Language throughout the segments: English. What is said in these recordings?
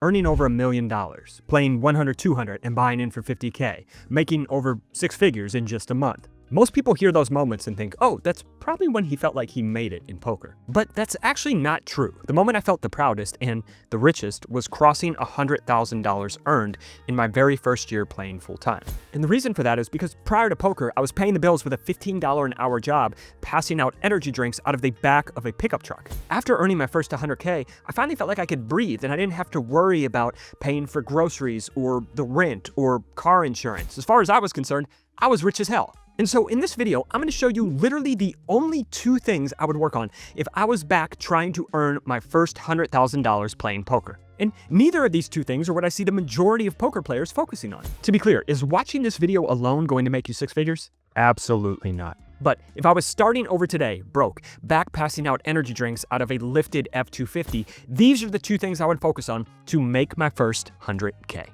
earning over $1 million, playing 100, 200, and buying in for 50K, making over 6 figures in just a month. Most people hear those moments and think, oh, that's probably when he felt like he made it in poker. But that's actually not true. The moment I felt the proudest and the richest was crossing $100,000 earned in my very first year playing full time. And the reason for that is because prior to poker, I was paying the bills with a $15 an hour job, passing out energy drinks out of the back of a pickup truck. After earning my first 100K, I finally felt like I could breathe and I didn't have to worry about paying for groceries or the rent or car insurance. As far as I was concerned, I was rich as hell. And so in this video, I'm going to show you literally the only 2 things I would work on if I was back trying to earn my first $100,000 playing poker. And neither of these 2 things are what I see the majority of poker players focusing on. To be clear, is watching this video alone going to make you 6 figures? Absolutely not. But if I was starting over today, broke, back passing out energy drinks out of a lifted F250, these are the 2 things I would focus on to make my first 100K.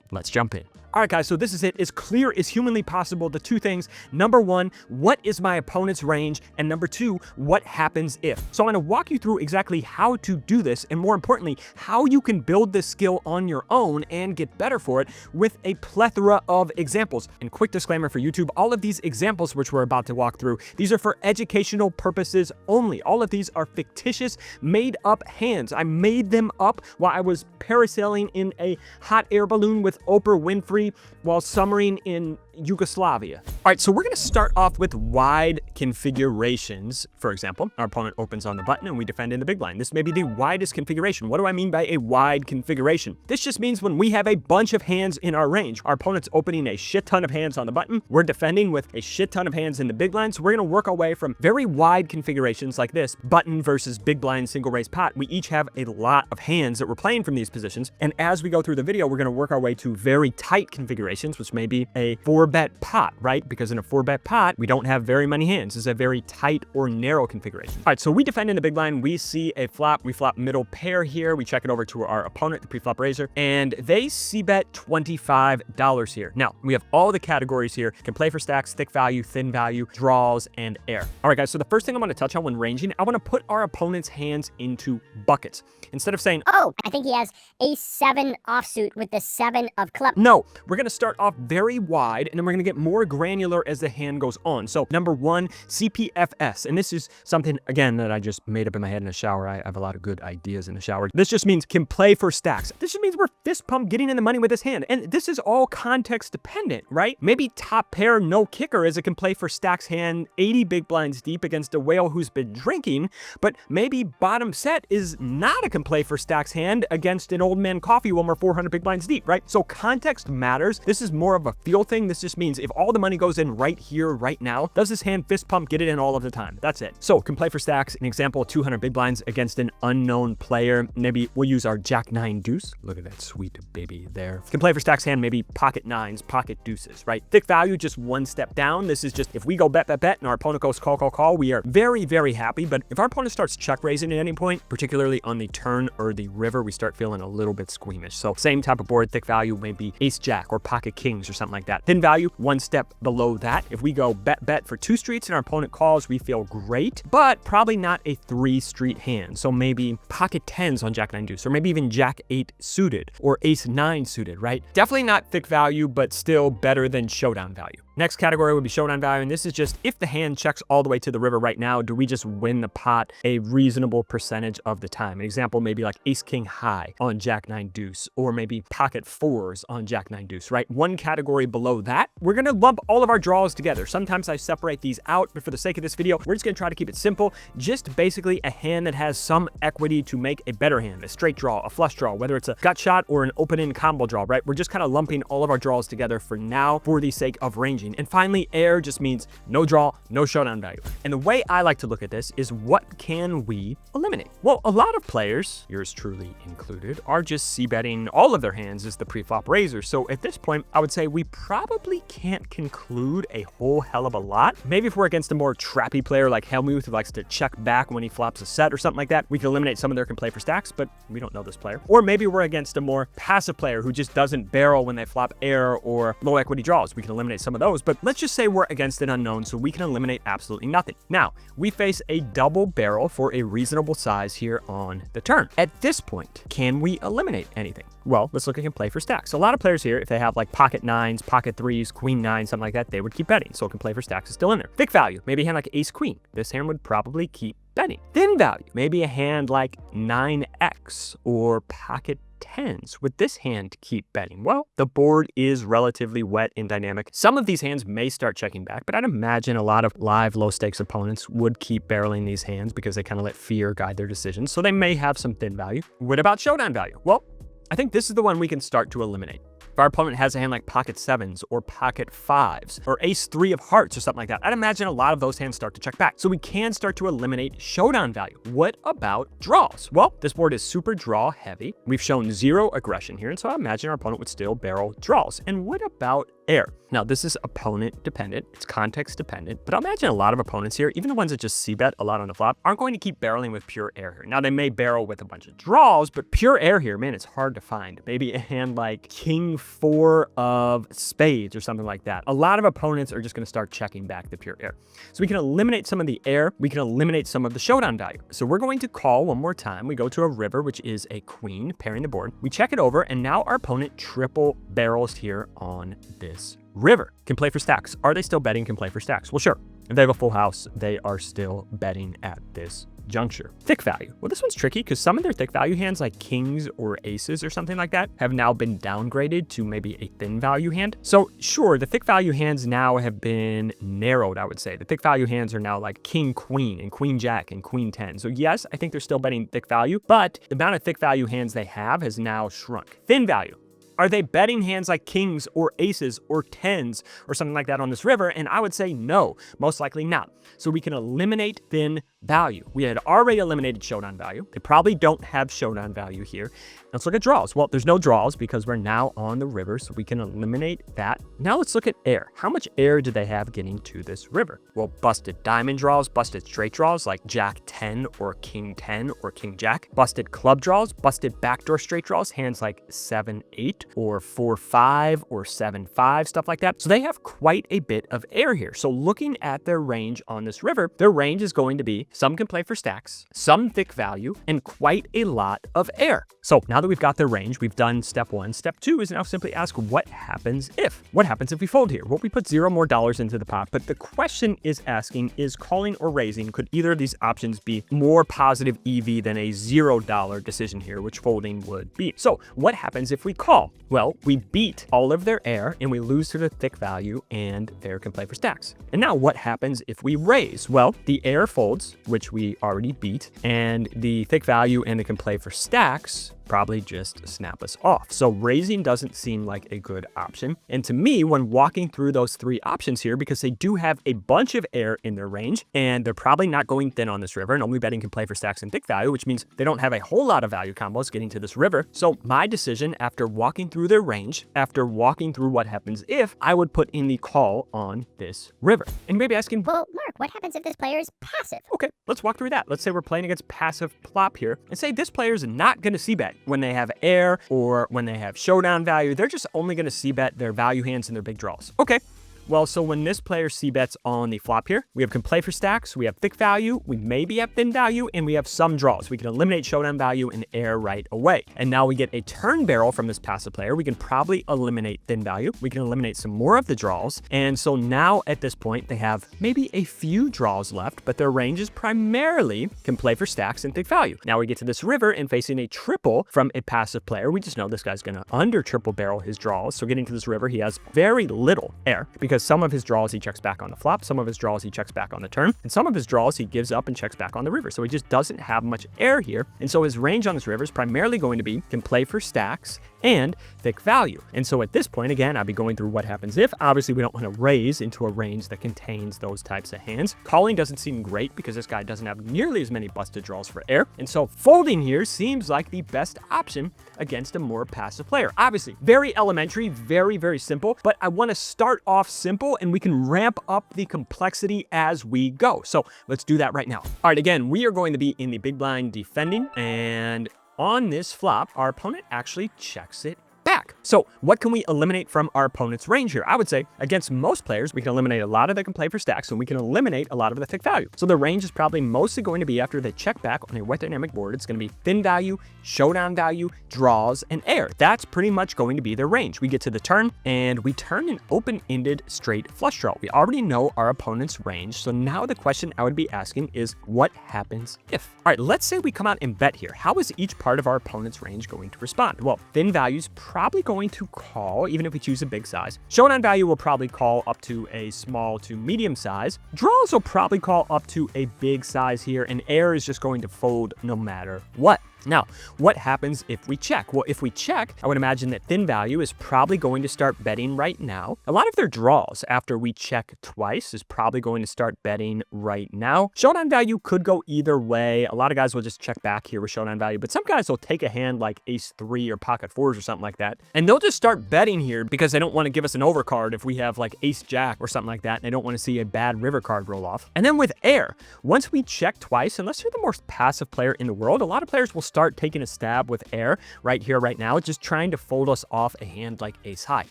Let's jump in. All right, guys, so this is it. As clear as humanly possible, the 2 things. Number 1, what is my opponent's range? And number 2, what happens if? So I'm gonna walk you through exactly how to do this, and more importantly, how you can build this skill on your own and get better for it with a plethora of examples. And quick disclaimer for YouTube, all of these examples which we're about to walk through, these are for educational purposes only. All of these are fictitious, made up hands. I made them up while I was parasailing in a hot air balloon with Oprah Winfrey while summering in Yugoslavia. All right, so we're going to start off with wide configurations. For example, our opponent opens on the button and we defend in the big blind. This may be the widest configuration. What do I mean by a wide configuration? This just means when we have a bunch of hands in our range, our opponent's opening a shit ton of hands on the button, we're defending with a shit ton of hands in the big blind. So we're going to work our way from very wide configurations like this, button versus big blind single raise pot. We each have a lot of hands that we're playing from these positions. And as we go through the video, we're going to work our way to very tight configurations, which may be a 4-bet pot, right? Because in a 4-bet pot, we don't have very many hands. It's a very tight or narrow configuration. All right, so we defend in the big blind. We see a flop. We flop middle pair here. We check it over to our opponent, the pre-flop raiser, and they c-bet $25 here. Now, we have all the categories here. Can play for stacks, thick value, thin value, draws, and air. All right, guys, so the first thing I want to touch on when ranging, I want to put our opponent's hands into buckets. Instead of saying, oh, I think he has ace-7 offsuit with the 7 of clubs. No, we're going to start off very wide, and then we're going to get more granular as the hand goes on. So number 1, CPFS. And this is something, again, that I just made up in my head in the shower. I have a lot of good ideas in the shower. This just means can play for stacks. This just means we're fist pump getting in the money with this hand. And this is all context dependent, right? Maybe top pair, no kicker, as it can play for stacks hand 80 big blinds deep against a whale who's been drinking. But maybe bottom set is not a can play for stacks hand against an old man coffee when we're 400 big blinds deep, right? So context matters. This is more of a feel thing. This just means if all the money goes in right here, right now, does this hand fist pump get it in all of the time? That's it. So can play for stacks. An example, 200 big blinds against an unknown player. Maybe we'll use our jack 9 deuce. Look at that sweet baby there. Can play for stacks hand, maybe pocket 9s, pocket deuces, right? Thick value, just 1 step down. This is just if we go bet, bet, bet, and our opponent goes call, call, call, we are very, very happy. But if our opponent starts check raising at any point, particularly on the turn or the river, we start feeling a little bit squeamish. So same type of board, thick value, maybe ace jack or pocket kings or something like that. Thin value, 1 step below that. If we go bet, bet for 2 streets and our opponent calls, we feel great, but probably not a 3 street hand. So maybe pocket 10s on jack 9 deuce, or maybe even jack 8 suited or ace 9 suited, right? Definitely not thick value, but still better than showdown value. Next category would be showdown value, and this is just if the hand checks all the way to the river right now, do we just win the pot a reasonable percentage of the time? An example maybe like ace king high on jack 9 deuce, or maybe pocket 4s on jack 9 deuce, right? One category below that, we're gonna lump all of our draws together. Sometimes I separate these out, but for the sake of this video, we're just gonna try to keep it simple. Just basically a hand that has some equity to make a better hand, a straight draw, a flush draw, whether it's a gut shot or an open-end combo draw, right? We're just kind of lumping all of our draws together for now for the sake of ranging. And finally, air just means no draw, no showdown value. And the way I like to look at this is what can we eliminate? Well, a lot of players, yours truly included, are just c-betting all of their hands as the pre-flop raiser. So at this point, I would say we probably can't conclude a whole hell of a lot. Maybe if we're against a more trappy player like Helmuth who likes to check back when he flops a set or something like that, we can eliminate some of their can play for stacks, but we don't know this player. Or maybe we're against a more passive player who just doesn't barrel when they flop air or low equity draws. We can eliminate some of those. knows? But let's just say we're against an unknown, so we can eliminate absolutely nothing. Now, we face a double barrel for a reasonable size here on the turn. At this point, can we eliminate anything? Well, let's look at play for stacks. So a lot of players here, if they have like pocket nines, pocket threes, queen nine, something like that, they would keep betting. So can play for stacks is still in there. Thick value, maybe a hand like ace queen. This hand would probably keep betting. Thin value, maybe a hand like 9x or pocket tens. Would this hand keep betting? Well, the board is relatively wet and dynamic. Some of these hands may start checking back, but I'd imagine a lot of live low stakes opponents would keep barreling these hands because they kind of let fear guide their decisions. So they may have some thin value. What about showdown value? Well, I think this is the one we can start to eliminate. If our opponent has a hand like pocket sevens or pocket fives or ace three of hearts or something like that, I'd imagine a lot of those hands start to check back. So we can start to eliminate showdown value. What about draws? Well, this board is super draw heavy. We've shown 0 aggression here, and so I imagine our opponent would still barrel draws. And what about air? Now, this is opponent dependent, it's context dependent, but I imagine a lot of opponents here, even the ones that just c-bet a lot on the flop, aren't going to keep barreling with pure air here. Now, they may barrel with a bunch of draws, but pure air here, man, it's hard to find. Maybe a hand like king 4 of spades or something like that. A lot of opponents are just going to start checking back the pure air. So we can eliminate some of the air, we can eliminate some of the showdown value. So we're going to call one more time. We go to a river, which is a queen, pairing the board. We check it over, and now our opponent triple barrels here on this river. Can play for stacks. Are they still betting? Can play for stacks? Well, sure. If they have a full house, they are still betting at this juncture. Thick value. Well, this one's tricky because some of their thick value hands like kings or aces or something like that have now been downgraded to maybe a thin value hand. So sure, the thick value hands now have been narrowed, I would say. The thick value hands are now like king queen and queen jack and queen 10. So yes, I think they're still betting thick value, but the amount of thick value hands they have has now shrunk. Thin value. Are they betting hands like kings or aces or tens or something like that on this river? And I would say no, most likely not. So we can eliminate thin value. We had already eliminated showdown value. They probably don't have showdown value here. Let's look at draws. Well, there's no draws because we're now on the river, so we can eliminate that. Now let's look at air. How much air do they have getting to this river? Well, busted diamond draws, busted straight draws like jack 10 or king 10 or king jack, busted club draws, busted backdoor straight draws, hands like 7-8 or 4-5 or 7-5, stuff like that. So they have quite a bit of air here. So looking at their range on this river, their range is going to be some can play for stacks, some thick value, and quite a lot of air. So now that we've got their range, we've done step 1. Step 2 is now simply ask what happens if? What happens if we fold here? Well, we put $0 more into the pot, but the question is asking, is calling or raising? Could either of these options be more positive EV than a $0 decision here, which folding would be? So what happens if we call? Well, we beat all of their air and we lose to the thick value, and air can play for stacks. And now what happens if we raise? Well, the air folds, which we already beat, and the thick value and the can play for stacks probably just snap us off. So raising doesn't seem like a good option. And to me, when walking through those 3 options here, because they do have a bunch of air in their range, and they're probably not going thin on this river, and only betting can play for stacks and thick value, which means they don't have a whole lot of value combos getting to this river. So my decision after walking through their range, after walking through what happens if, I would put in the call on this river. And you may be asking, well, Mark, what happens if this player is passive? Okay, let's walk through that. Let's say we're playing against passive plop here, and say this player is not going to c-bet when they have air or when they have showdown value. They're just only going to c-bet their value hands and their big draws. Okay. Well, so when this player c-bets on the flop here, we have can play for stacks, we have thick value, we maybe have thin value, and we have some draws. We can eliminate showdown value and air right away. And now we get a turn barrel from this passive player. We can probably eliminate thin value. We can eliminate some more of the draws. And so now at this point, they have maybe a few draws left, but their range is primarily can play for stacks and thick value. Now we get to this river and facing a triple from a passive player. We just know this guy's going to under triple barrel his draws. So getting to this river, he has very little air because some of his draws he checks back on the flop, some of his draws he checks back on the turn, and some of his draws he gives up and checks back on the river. So he just doesn't have much air here. And so his range on this river is primarily going to be can play for stacks and thick value. And so at this point, again, I'll be going through what happens if. Obviously, we don't want to raise into a range that contains those types of hands. Calling doesn't seem great because this guy doesn't have nearly as many busted draws for air. And so folding here seems like the best option against a more passive player. Obviously, very elementary, very, very simple, but I want to start off simple and we can ramp up the complexity as we go. So let's do that right now. All right, again, we are going to be in the big blind defending, and on this flop, our opponent actually checks it back. So what can we eliminate from our opponent's range here? I would say against most players, we can eliminate a lot of that can play for stacks, and we can eliminate a lot of the thick value. So the range is probably mostly going to be after they check back on a wet dynamic board. It's going to be thin value, showdown value, draws, and air. That's pretty much going to be their range. We get to the turn, and we turn an open-ended straight flush draw. We already know our opponent's range, so now the question I would be asking is, what happens if? All right, let's say we come out and bet here. How is each part of our opponent's range going to respond? Well, thin value is probably going to call, even if we choose a big size. Showdown value will probably call up to a small to medium size. Draws will probably call up to a big size here, and air is just going to fold no matter what. Now, what happens if we check? Well, if we check, I would imagine that thin value is probably going to start betting right now. A lot of their draws after we check twice is probably going to start betting right now. Showdown value could go either way. A lot of guys will just check back here with showdown value, but some guys will take a hand like ace-3 or pocket fours or something like that, and they'll just start betting here because they don't want to give us an overcard if we have like ace-jack or something like that, and they don't want to see a bad river card roll off. And then with air, once we check twice, unless you're the most passive player in the world, a lot of players will start taking a stab with air right here, right now, just trying to fold us off a hand like ace high.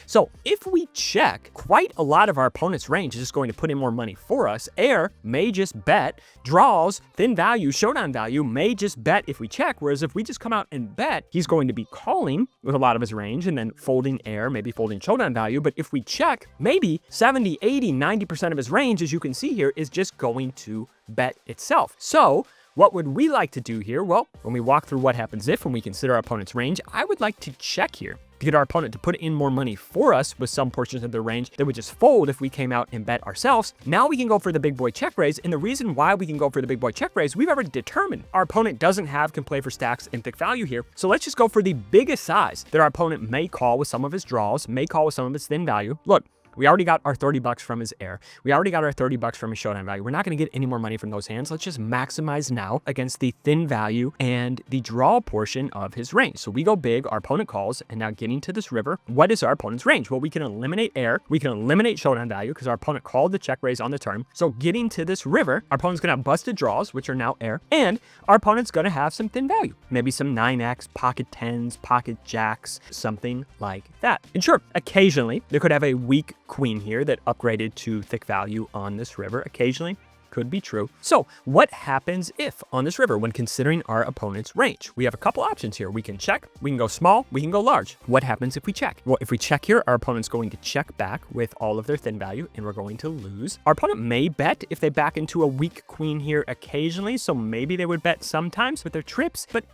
So if we check, quite a lot of our opponent's range is just going to put in more money for us. Air may just bet, draws, thin value, showdown value may just bet if we check, whereas if we just come out and bet, he's going to be calling with a lot of his range and then folding air, maybe folding showdown value. But if we check, maybe 70, 80, 90% of his range, as you can see here, is just going to bet itself. So what would we like to do here? Well, when we walk through what happens if, when we consider our opponent's range, I would like to check here to get our opponent to put in more money for us with some portions of their range that would just fold if we came out and bet ourselves. Now we can go for the big boy check raise, and the reason why we can go for the big boy check raise, we've already determined our opponent can play for stacks and thick value here. So let's just go for the biggest size that our opponent may call with some of his draws, may call with some of his thin value. Look, we already got our 30 bucks from his air. We already got our 30 bucks from his showdown value. We're not going to get any more money from those hands. Let's just maximize now against the thin value and the draw portion of his range. So we go big, our opponent calls, and now getting to this river, what is our opponent's range? Well, we can eliminate air. We can eliminate showdown value because our opponent called the check raise on the turn. So getting to this river, our opponent's going to have busted draws, which are now air, and our opponent's going to have some thin value. Maybe some 9x, pocket 10s, pocket jacks, something like that. And sure, occasionally, they could have a weak queen here that upgraded to thick value on this river. Occasionally, could be true. So what happens if on this river when considering our opponent's range? We have a couple options here. We can check, we can go small, we can go large. What happens if we check? Well, if we check here, our opponent's going to check back with all of their thin value and we're going to lose. Our opponent may bet if they back into a weak queen here occasionally, so maybe they would bet sometimes with their trips, but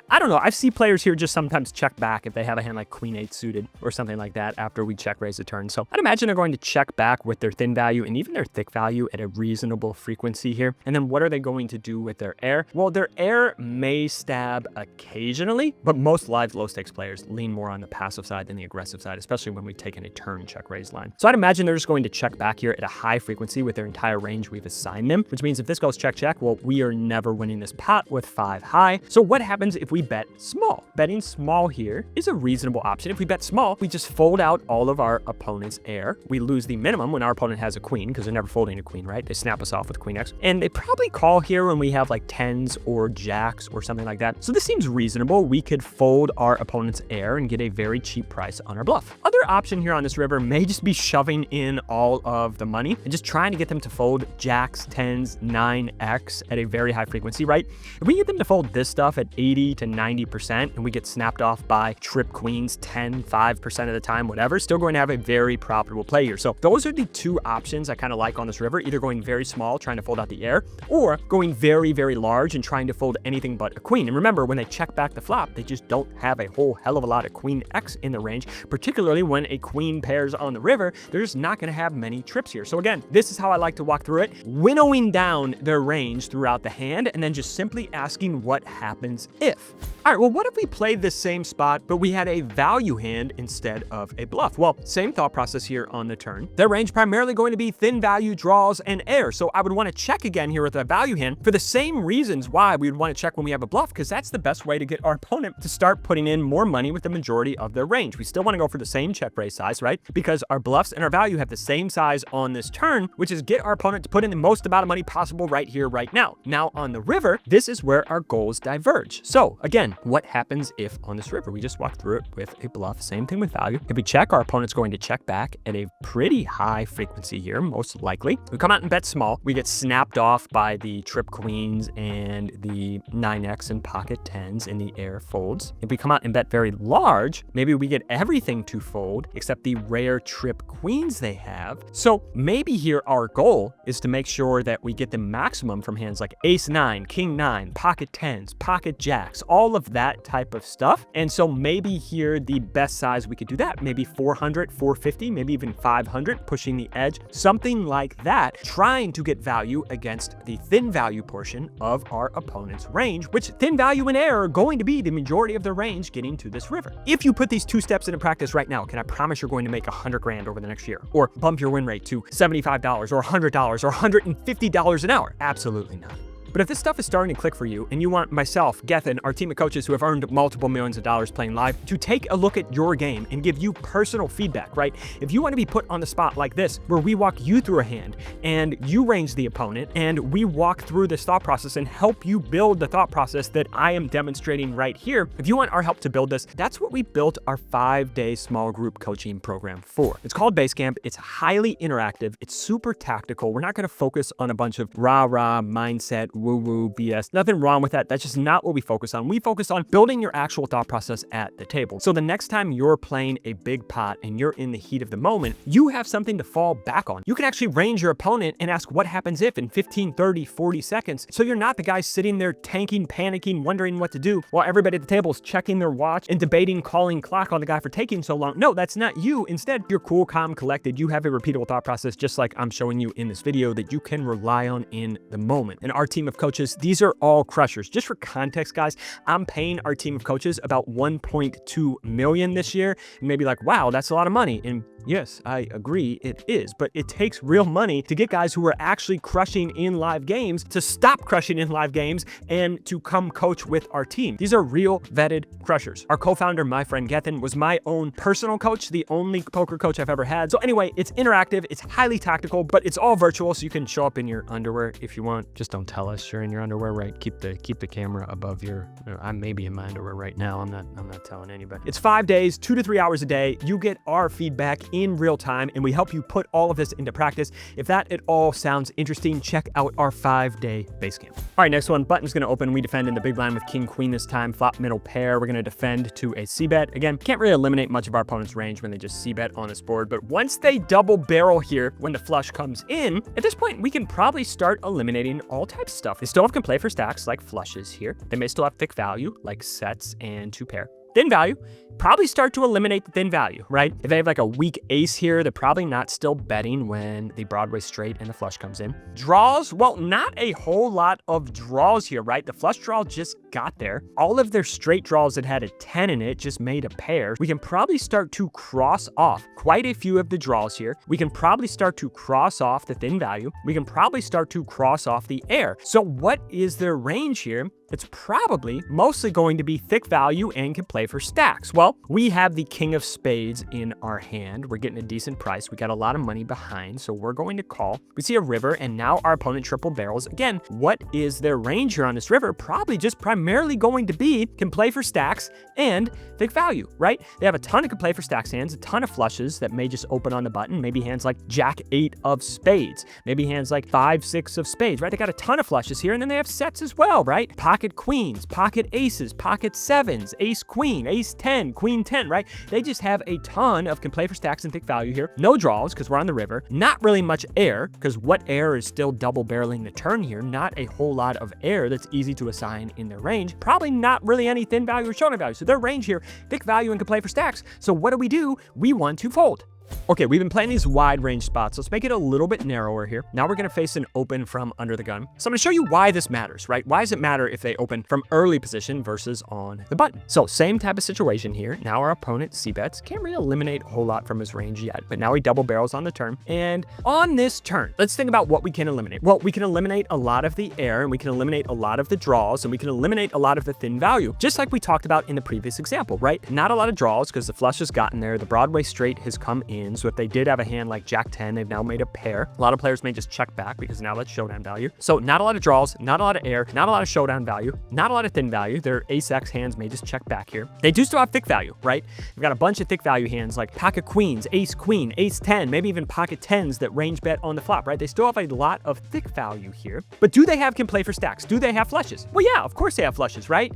I don't know. I see players here just sometimes check back if they have a hand like queen 8 suited or something like that after we check raise the turn. So I'd imagine they're going to check back with their thin value and even their thick value at a reasonable frequency here. And then what are they going to do with their air? Well, their air may stab occasionally, but most live low stakes players lean more on the passive side than the aggressive side, especially when we've taken a turn check raise line. So I'd imagine they're just going to check back here at a high frequency with their entire range we've assigned them, which means if this goes check, check, well, we are never winning this pot with 5 high. So what happens if we bet small? Betting small here is a reasonable option. If we bet small, we just fold out all of our opponent's air. We lose the minimum when our opponent has a queen because they're never folding a queen, right? They snap us off with queen X. And they probably call here when we have like 10s or jacks or something like that. So this seems reasonable. We could fold our opponent's air and get a very cheap price on our bluff. Other option here on this river may just be shoving in all of the money and just trying to get them to fold jacks, 10s, 9x at a very high frequency, right? If we get them to fold this stuff at 80 to 90%, and we get snapped off by trip queens 10, 5% of the time, whatever, still going to have a very profitable play here. So those are the two options I kind of like on this river, either going very small, trying to fold out the air, or going very, very large and trying to fold anything but a queen. And remember, when they check back the flop, they just don't have a whole hell of a lot of queen X in the range, particularly when a queen pairs on the river. They're just not going to have many trips here. So again, this is how I like to walk through it, winnowing down their range throughout the hand, and then just simply asking what happens if. All right, well, what if we played this same spot, but we had a value hand instead of a bluff? Well, same thought process here on the turn. Their range primarily going to be thin value, draws, and air. So I would want to check again here with a value hand for the same reasons why we would want to check when we have a bluff, because that's the best way to get our opponent to start putting in more money with the majority of their range. We still want to go for the same check raise size, right? Because our bluffs and our value have the same size on this turn, which is get our opponent to put in the most amount of money possible right here, right now. Now on the river, this is where our goals diverge. So again, what happens if on this river we just walk through it with a bluff? Same thing with value. If we check, our opponent's going to check back at a pretty high frequency here, most likely. We come out and bet small. We get snapped off by the trip queens and the 9x and pocket 10s in the air folds. If we come out and bet very large, maybe we get everything to fold except the rare trip queens they have. So maybe here our goal is to make sure that we get the maximum from hands like ace 9, king 9, pocket 10s, pocket jacks, all of that type of stuff. And so maybe here the best size we could do that, maybe 400, 450, maybe even 500, pushing the edge, something like that, trying to get value against the thin value portion of our opponent's range, which thin value and air are going to be the majority of their range getting to this river. If you put these 2 steps into practice right now, can I promise you're going to make 100 grand over the next year, or bump your win rate to $75 or $100 or $150 an hour? Absolutely not. But if this stuff is starting to click for you and you want myself, Gethen, our team of coaches who have earned multiple millions of dollars playing live, to take a look at your game and give you personal feedback, right? If you want to be put on the spot like this, where we walk you through a hand and you range the opponent and we walk through this thought process and help you build the thought process that I am demonstrating right here. If you want our help to build this, that's what we built our 5-day small group coaching program for. It's called Basecamp. It's highly interactive. It's super tactical. We're not going to focus on a bunch of rah-rah mindset, woo-woo BS. Nothing wrong with that. That's just not what we focus on. We focus on building your actual thought process at the table. So the next time you're playing a big pot and you're in the heat of the moment, you have something to fall back on. You can actually range your opponent and ask what happens if in 15, 30, 40 seconds. So you're not the guy sitting there tanking, panicking, wondering what to do while everybody at the table is checking their watch and debating, calling clock on the guy for taking so long. No, that's not you. Instead, you're cool, calm, collected. You have a repeatable thought process, just like I'm showing you in this video, that you can rely on in the moment. And our team of coaches, these are all crushers. Just for context, guys, I'm paying our team of coaches about 1.2 million this year. You may be like, wow, that's a lot of money. And yes, I agree, it is, but it takes real money to get guys who are actually crushing in live games to stop crushing in live games and to come coach with our team. These are real vetted crushers. Our co-founder, my friend Gethen, was my own personal coach, the only poker coach I've ever had. So anyway, it's interactive, it's highly tactical, but it's all virtual, so you can show up in your underwear if you want. Just don't tell us you're in your underwear, right? Keep the camera above your, I may be in my underwear right now. I'm not telling anybody. It's 5 days, 2 to 3 hours a day. You get our feedback in real time, and we help you put all of this into practice. If that at all sounds interesting, check out our 5-day Basecamp. All right, next one, button's gonna open. We defend in the big blind with king queen this time, flop middle pair. We're gonna defend to a c-bet. Again, can't really eliminate much of our opponent's range when they just c-bet on this board, but once they double barrel here, when the flush comes in, at this point, we can probably start eliminating all types of stuff. They still can play for stacks like flushes here. They may still have thick value like sets and 2 pair. Thin value, probably start to eliminate the thin value, right? If they have like a weak ace here, they're probably not still betting when the Broadway straight and the flush comes in. Draws, well, not a whole lot of draws here, right? The flush draw just got there. All of their straight draws that had a 10 in it just made a pair. We can probably start to cross off quite a few of the draws here. We can probably start to cross off the thin value. We can probably start to cross off the air. So what is their range here? It's probably mostly going to be thick value and can play for stacks. Well, we have the king of spades in our hand. We're getting a decent price. We got a lot of money behind, so we're going to call. We see a river, and now our opponent triple barrels. Again, what is their range here on this river? Probably just primarily going to be can play for stacks and thick value, right? They have a ton of can play for stacks hands, a ton of flushes that may just open on the button. Maybe hands like jack 8 of spades. Maybe hands like 5, 6 of spades, right? They got a ton of flushes here, and then they have sets as well, right? Pocket queens, pocket aces, pocket 7s, ace queen, ace 10, queen 10, right? They just have a ton of can play for stacks and thick value here. No draws because we're on the river. Not really much air because what air is still double barreling the turn here? Not a whole lot of air that's easy to assign in their range. Probably not really any thin value or showdown value. So their range here, thick value and can play for stacks. So what do? We want to fold. Okay, we've been playing these wide range spots. Let's make it a little bit narrower here. Now we're gonna face an open from under the gun. So I'm gonna show you why this matters, right? Why does it matter if they open from early position versus on the button? So same type of situation here. Now our opponent c-bets. Can't really eliminate a whole lot from his range yet, but now he double barrels on the turn. And on this turn, let's think about what we can eliminate. Well, we can eliminate a lot of the air, and we can eliminate a lot of the draws, and we can eliminate a lot of the thin value, just like we talked about in the previous example, right? Not a lot of draws because the flush has gotten there. The Broadway straight has come in. hands. So if they did have a hand like Jack 10, they've now made a pair. A lot of players may just check back because now that's showdown value. So not a lot of draws, not a lot of air, not a lot of showdown value, not a lot of thin value. Their ace-x hands may just check back here. They do still have thick value, right? We've got a bunch of thick value hands like pocket queens, ace queen, ace 10, maybe even pocket 10s that range bet on the flop, right? They still have a lot of thick value here. But do they can play for stacks? Do they have flushes? Well, yeah, of course they have flushes, right?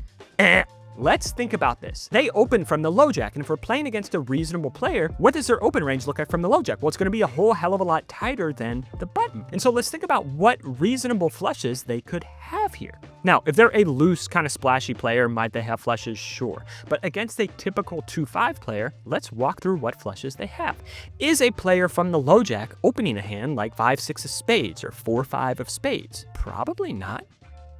Let's think about this. They open from the low jack, and if we're playing against a reasonable player, what does their open range look like from the low jack? Well, it's going to be a whole hell of a lot tighter than the button. And so let's think about what reasonable flushes they could have here. Now, if they're a loose, kind of splashy player, might they have flushes? Sure. But against a typical 2-5 player, let's walk through what flushes they have. Is a player from the low jack opening a hand like 5-6 of spades or 4-5 of spades? Probably not.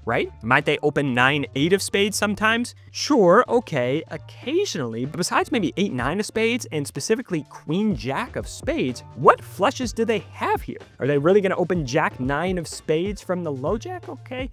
Right? Might they open 9-8 of spades sometimes? Sure, okay, occasionally, but besides maybe 8-9 of spades and specifically Queen Jack of spades, what flushes do they have here? Are they really going to open Jack 9 of spades from the low jack? Okay.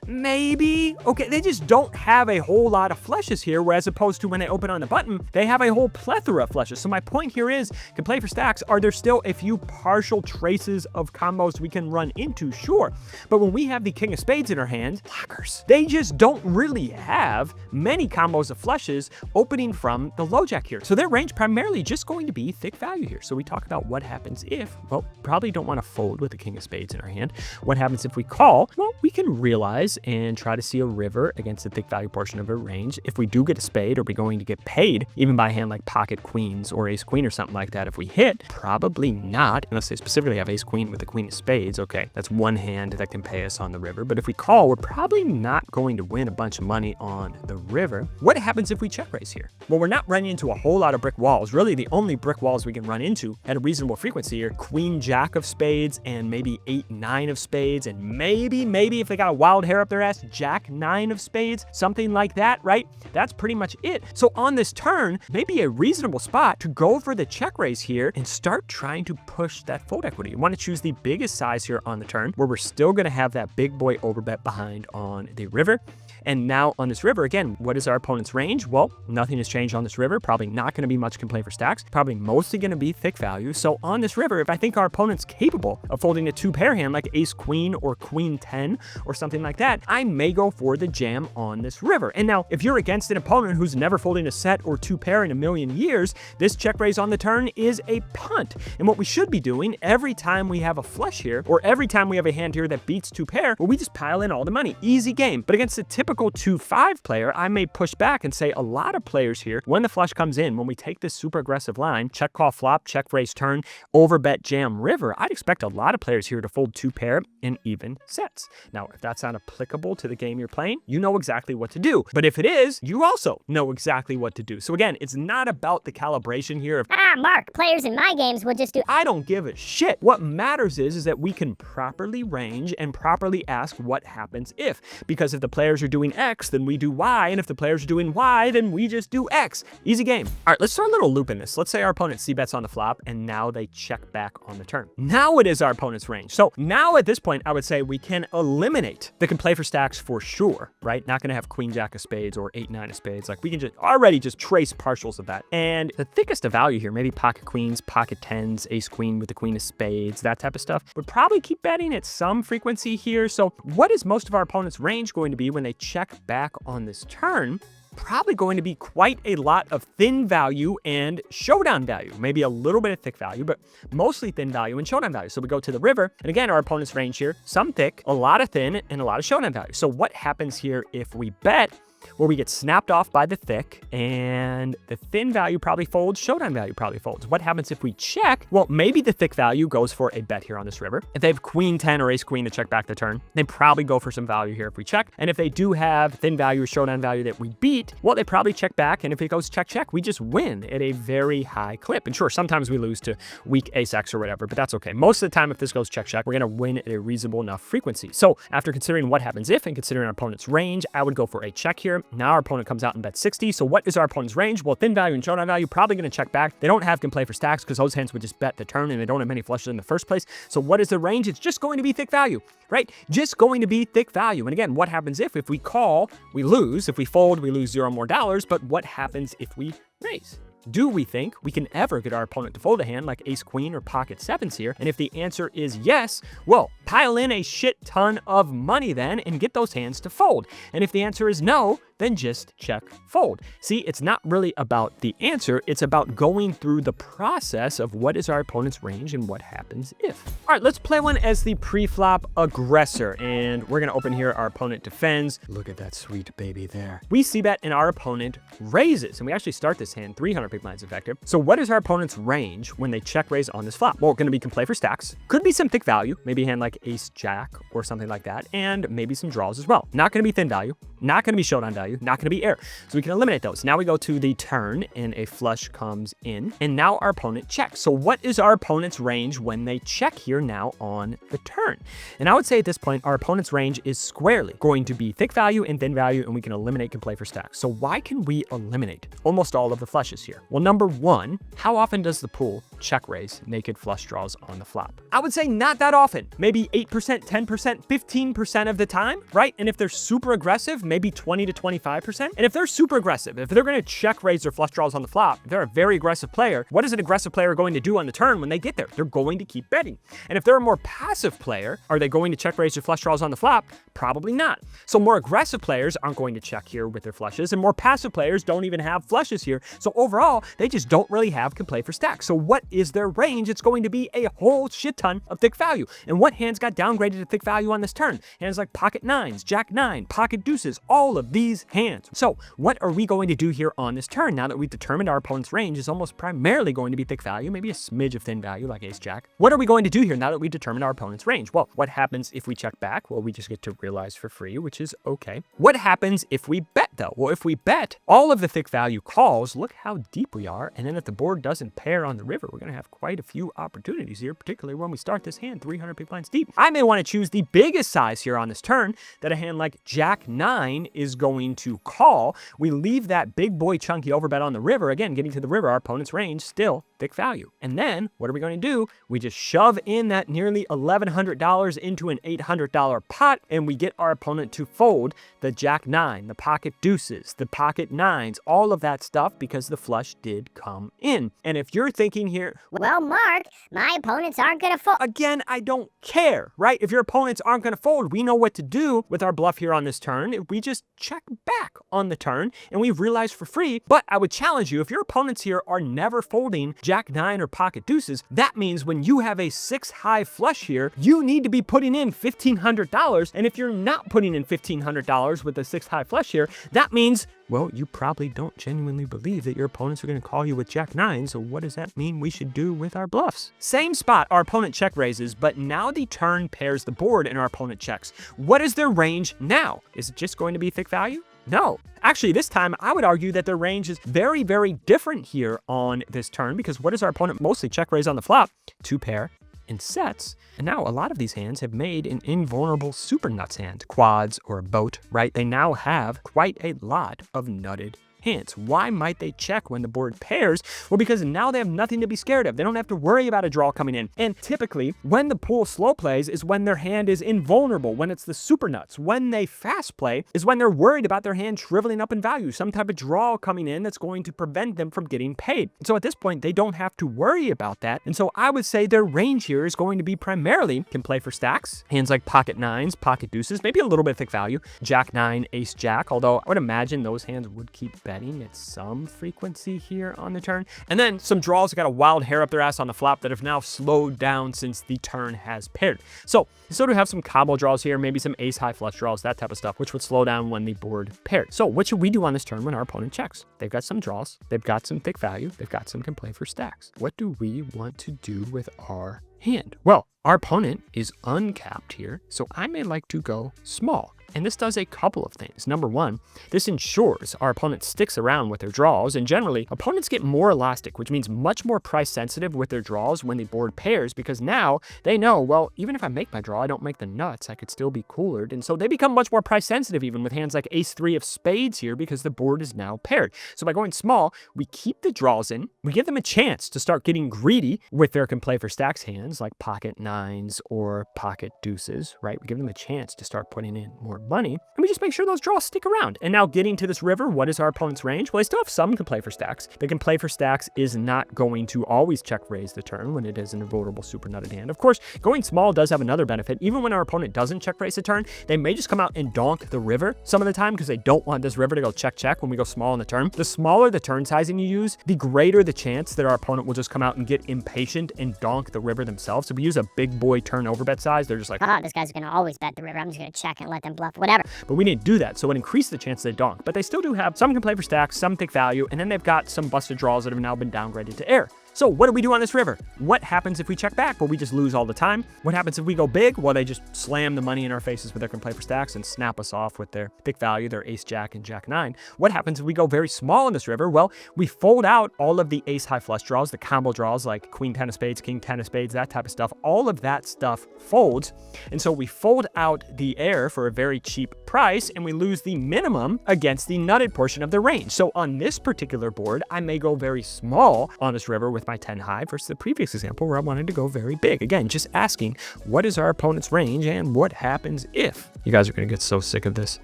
Maybe. Okay, they just don't have a whole lot of flushes here, whereas opposed to when they open on the button, they have a whole plethora of flushes. So my point here is, can play for stacks, are there still a few partial traces of combos we can run into? Sure. But when we have the king of spades in our hand, blockers, they just don't really have many combos of flushes opening from the low jack here. So their range primarily just going to be thick value here. So we talk about what happens if, well, probably don't want to fold with the king of spades in our hand. What happens if we call? Well, we can realize and try to see a river against the thick value portion of our range. If we do get a spade, are we going to get paid even by a hand like pocket queens or ace queen or something like that? If we hit, probably not, unless they specifically have ace queen with the queen of spades. Okay, that's one hand that can pay us on the river. But if we call, we're probably not going to win a bunch of money on the river. What happens if we check raise here? Well, we're not running into a whole lot of brick walls. Really, the only brick walls we can run into at a reasonable frequency here, Queen Jack of spades and maybe 8-9 of spades, and maybe if they got a wild hair up their ass, Jack 9 of spades, something like that, right? That's pretty much it. So on this turn, maybe a reasonable spot to go for the check raise here and start trying to push that fold equity. You want to choose the biggest size here on the turn, where we're still going to have that big boy overbet behind on the river. And now on this river, again, what is our opponent's range? Well, nothing has changed on this river. Probably not going to be much can play for stacks. Probably mostly going to be thick value. So on this river, if I think our opponent's capable of folding a 2-pair hand like ace queen or queen 10 or something like that, I may go for the jam on this river. And now, if you're against an opponent who's never folding a set or 2-pair in a million years, this check raise on the turn is a punt. And what we should be doing every time we have a flush here, or every time we have a hand here that beats 2-pair, well, we just pile in all the money. Easy game. But against a typical 2-5 player, I may push back and say a lot of players here, when the flush comes in, when we take this super aggressive line, check call flop, check raise turn, overbet jam river, I'd expect a lot of players here to fold 2-pair in even sets. Now, if that's not applicable to the game you're playing, you know exactly what to do. But if it is, you also know exactly what to do. So again, it's not about the calibration here of, Mark, players in my games will just do. I don't give a shit. What matters is that we can properly range and properly ask what happens if. Because if the players are doing X, then we do Y, and if the players are doing Y, then we just do X. Easy game. All right, let's throw a little loop in this. Let's say our opponent c-bets on the flop, and now they check back on the turn. Now it is our opponent's range. So now at this point, I would say we can eliminate the can play for stacks for sure, right? Not gonna have Queen Jack of spades or 8-9 of spades. Like we can just already just trace partials of that. And the thickest of value here, maybe pocket queens, pocket 10s, ace queen with the queen of spades, that type of stuff, would probably keep betting at some frequency here. So what is most of our opponent's range going to be when they check back on this turn? Probably going to be quite a lot of thin value and showdown value. Maybe a little bit of thick value, but mostly thin value and showdown value. So we go to the river, and again, our opponent's range here, some thick, a lot of thin, and a lot of showdown value. So what happens here if we bet? Where we get snapped off by the thick, and the thin value probably folds, showdown value probably folds. What happens if we check? Well, maybe the thick value goes for a bet here on this river. If they have queen 10 or ace queen to check back the turn, they probably go for some value here if we check. And if they do have thin value or showdown value that we beat, well, they probably check back, and if it goes check, check, we just win at a very high clip. And sure, sometimes we lose to weak ace-x or whatever, but that's okay. Most of the time, if this goes check, check, we're gonna win at a reasonable enough frequency. So after considering what happens if and considering our opponent's range, I would go for a check here. Now our opponent comes out and bets 60. So what is our opponent's range? Well, thin value and showdown value, probably going to check back. They don't have can play for stacks because those hands would just bet the turn and they don't have many flushes in the first place. So what is the range? It's just going to be thick value, right? Just going to be thick value. And again, what happens if we call, we lose. If we fold, we lose $0 more. But what happens if we raise? Do we think we can ever get our opponent to fold a hand like ace queen or pocket sevens here? And if the answer is yes, well, pile in a shit ton of money then and get those hands to fold. And if the answer is no, then just check fold. See, it's not really about the answer, it's about going through the process of what is our opponent's range and what happens if. All right, let's play one as the pre-flop aggressor, and we're gonna open here, our opponent defends. Look at that sweet baby there. We see bet and our opponent raises, and we actually start this hand 300 big blinds effective. So what is our opponent's range when they check raise on this flop? Well, gonna be can play for stacks, could be some thick value, maybe a hand like ace jack or something like that, and maybe some draws as well. Not gonna be thin value, not gonna be showdown value, not gonna be air. So we can eliminate those. Now we go to the turn and a flush comes in, and now our opponent checks. So what is our opponent's range when they check here now on the turn? And I would say at this point, our opponent's range is squarely going to be thick value and thin value, and we can eliminate can play for stacks. So why can we eliminate almost all of the flushes here? Well, number one, how often does the pool check raise naked flush draws on the flop? I would say not that often, maybe 8%, 10%, 15% of the time, right? And if they're super aggressive, maybe 20 to 25%. And if they're super aggressive, if they're going to check raise their flush draws on the flop, if they're a very aggressive player, what is an aggressive player going to do on the turn when they get there? They're going to keep betting. And if they're a more passive player, are they going to check raise their flush draws on the flop? Probably not. So more aggressive players aren't going to check here with their flushes, and more passive players don't even have flushes here. So overall, they just don't really can play for stacks. So what is their range? It's going to be a whole shit ton of thick value. And what hands got downgraded to thick value on this turn? Hands like pocket nines, jack nine, pocket deuces, all of these hands. So what are we going to do here on this turn now that we've determined our opponent's range is almost primarily going to be thick value, maybe a smidge of thin value like ace jack? What are we going to do here now that we've determined our opponent's range? Well, what happens if we check back? Well, we just get to realize for free, which is okay. What happens if we bet though? Well, if we bet all of the thick value calls, look how deep we are. And then if the board doesn't pair on the river, we're going to have quite a few opportunities here, particularly when we start this hand 300 big blinds deep. I may want to choose the biggest size here on this turn that a hand like jack nine is going to call. We leave that big boy chunky overbet on the river. Again, getting to the river, our opponent's range still thick value. And then what are we going to do? We just shove in that nearly $1,100 into an $800 pot, and we get our opponent to fold the jack nine, the pocket deuces, the pocket nines, all of that stuff because the flush did come in. And if you're thinking here, well, Mark, my opponents aren't going to fold. Again, I don't care, right? If your opponents aren't going to fold, we know what to do with our bluff here on this turn. We just check back on the turn and we realize for free. But I would challenge you, if your opponents here are never folding jack nine or pocket deuces, that means when you have a 6 high flush here, you need to be putting in $1,500. And if you're not putting in $1,500 with a 6 high flush here, that means, well, you probably don't genuinely believe that your opponents are going to call you with jack nine. So what does that mean we should do with our bluffs? Same spot, our opponent check raises, but now the turn pairs the board and our opponent checks. What is their range now? Is it just going to be thick value? No. Actually, this time, I would argue that their range is very, very different here on this turn, because what does our opponent mostly check raise on the flop? 2 pair and sets. And now a lot of these hands have made an invulnerable super nuts hand, quads or a boat, right? They now have quite a lot of nutted hands. Why might they check when the board pairs? Well, because now they have nothing to be scared of. They don't have to worry about a draw coming in. And typically, when the pool slow plays is when their hand is invulnerable, when it's the super nuts. When they fast play is when they're worried about their hand shriveling up in value, some type of draw coming in that's going to prevent them from getting paid. So at this point, they don't have to worry about that. And so I would say their range here is going to be primarily can play for stacks, hands like pocket nines, pocket deuces, maybe a little bit of thick value, jack nine, ace jack, although I would imagine those hands would keep betting at some frequency here on the turn. And then some draws that got a wild hair up their ass on the flop that have now slowed down since the turn has paired. So you sort of have some combo draws here, maybe some ace high flush draws, that type of stuff, which would slow down when the board paired. So what should we do on this turn when our opponent checks? They've got some draws, they've got some thick value, they've got some can play for stacks. What do we want to do with our hand? Well, our opponent is uncapped here, so I may like to go small. And this does a couple of things. Number one, this ensures our opponent sticks around with their draws, and generally, opponents get more elastic, which means much more price sensitive with their draws when the board pairs, because now they know, well, even if I make my draw, I don't make the nuts, I could still be coolered. And so they become much more price sensitive even with hands like ace 3 of spades here because the board is now paired. So by going small, we keep the draws in, we give them a chance to start getting greedy with their can play for stacks hands like pocket nines or pocket deuces, right? We give them a chance to start putting in more money, and we just make sure those draws stick around. And now getting to this river, what is our opponent's range? Well, they still have some can play for stacks. They can play for stacks is not going to always check raise the turn when it is an invulnerable super nutted hand. Of course, going small does have another benefit. Even when our opponent doesn't check raise the turn, they may just come out and donk the river some of the time because they don't want this river to go check when we go small in the turn. The smaller the turn sizing you use, the greater the chance that our opponent will just come out and get impatient and donk the river themselves. So we use a big boy turn over bet size. They're just like, oh, this guy's gonna always bet the river. I'm just gonna check and let them bluff, whatever. But we didn't do that, so it increased the chance they donk. But they still do have some can play for stacks, some thick value, and then they've got some busted draws that have now been downgraded to air. So what do we do on this river? What happens if we check back? Well, we just lose all the time. What happens if we go big? Well, they just slam the money in our faces with their can play for stacks and snap us off with their thick value, their ace jack and jack nine. What happens if we go very small in this river? Well, we fold out all of the ace high flush draws, the combo draws like queen 10 of spades, king 10 of spades, that type of stuff. All of that stuff folds. And so we fold out the air for a very cheap price and we lose the minimum against the nutted portion of the range. So on this particular board, I may go very small on this river with my 10 high versus the previous example where I wanted to go very big. Again, just asking what is our opponent's range and what happens if. You guys are going to get so sick of this.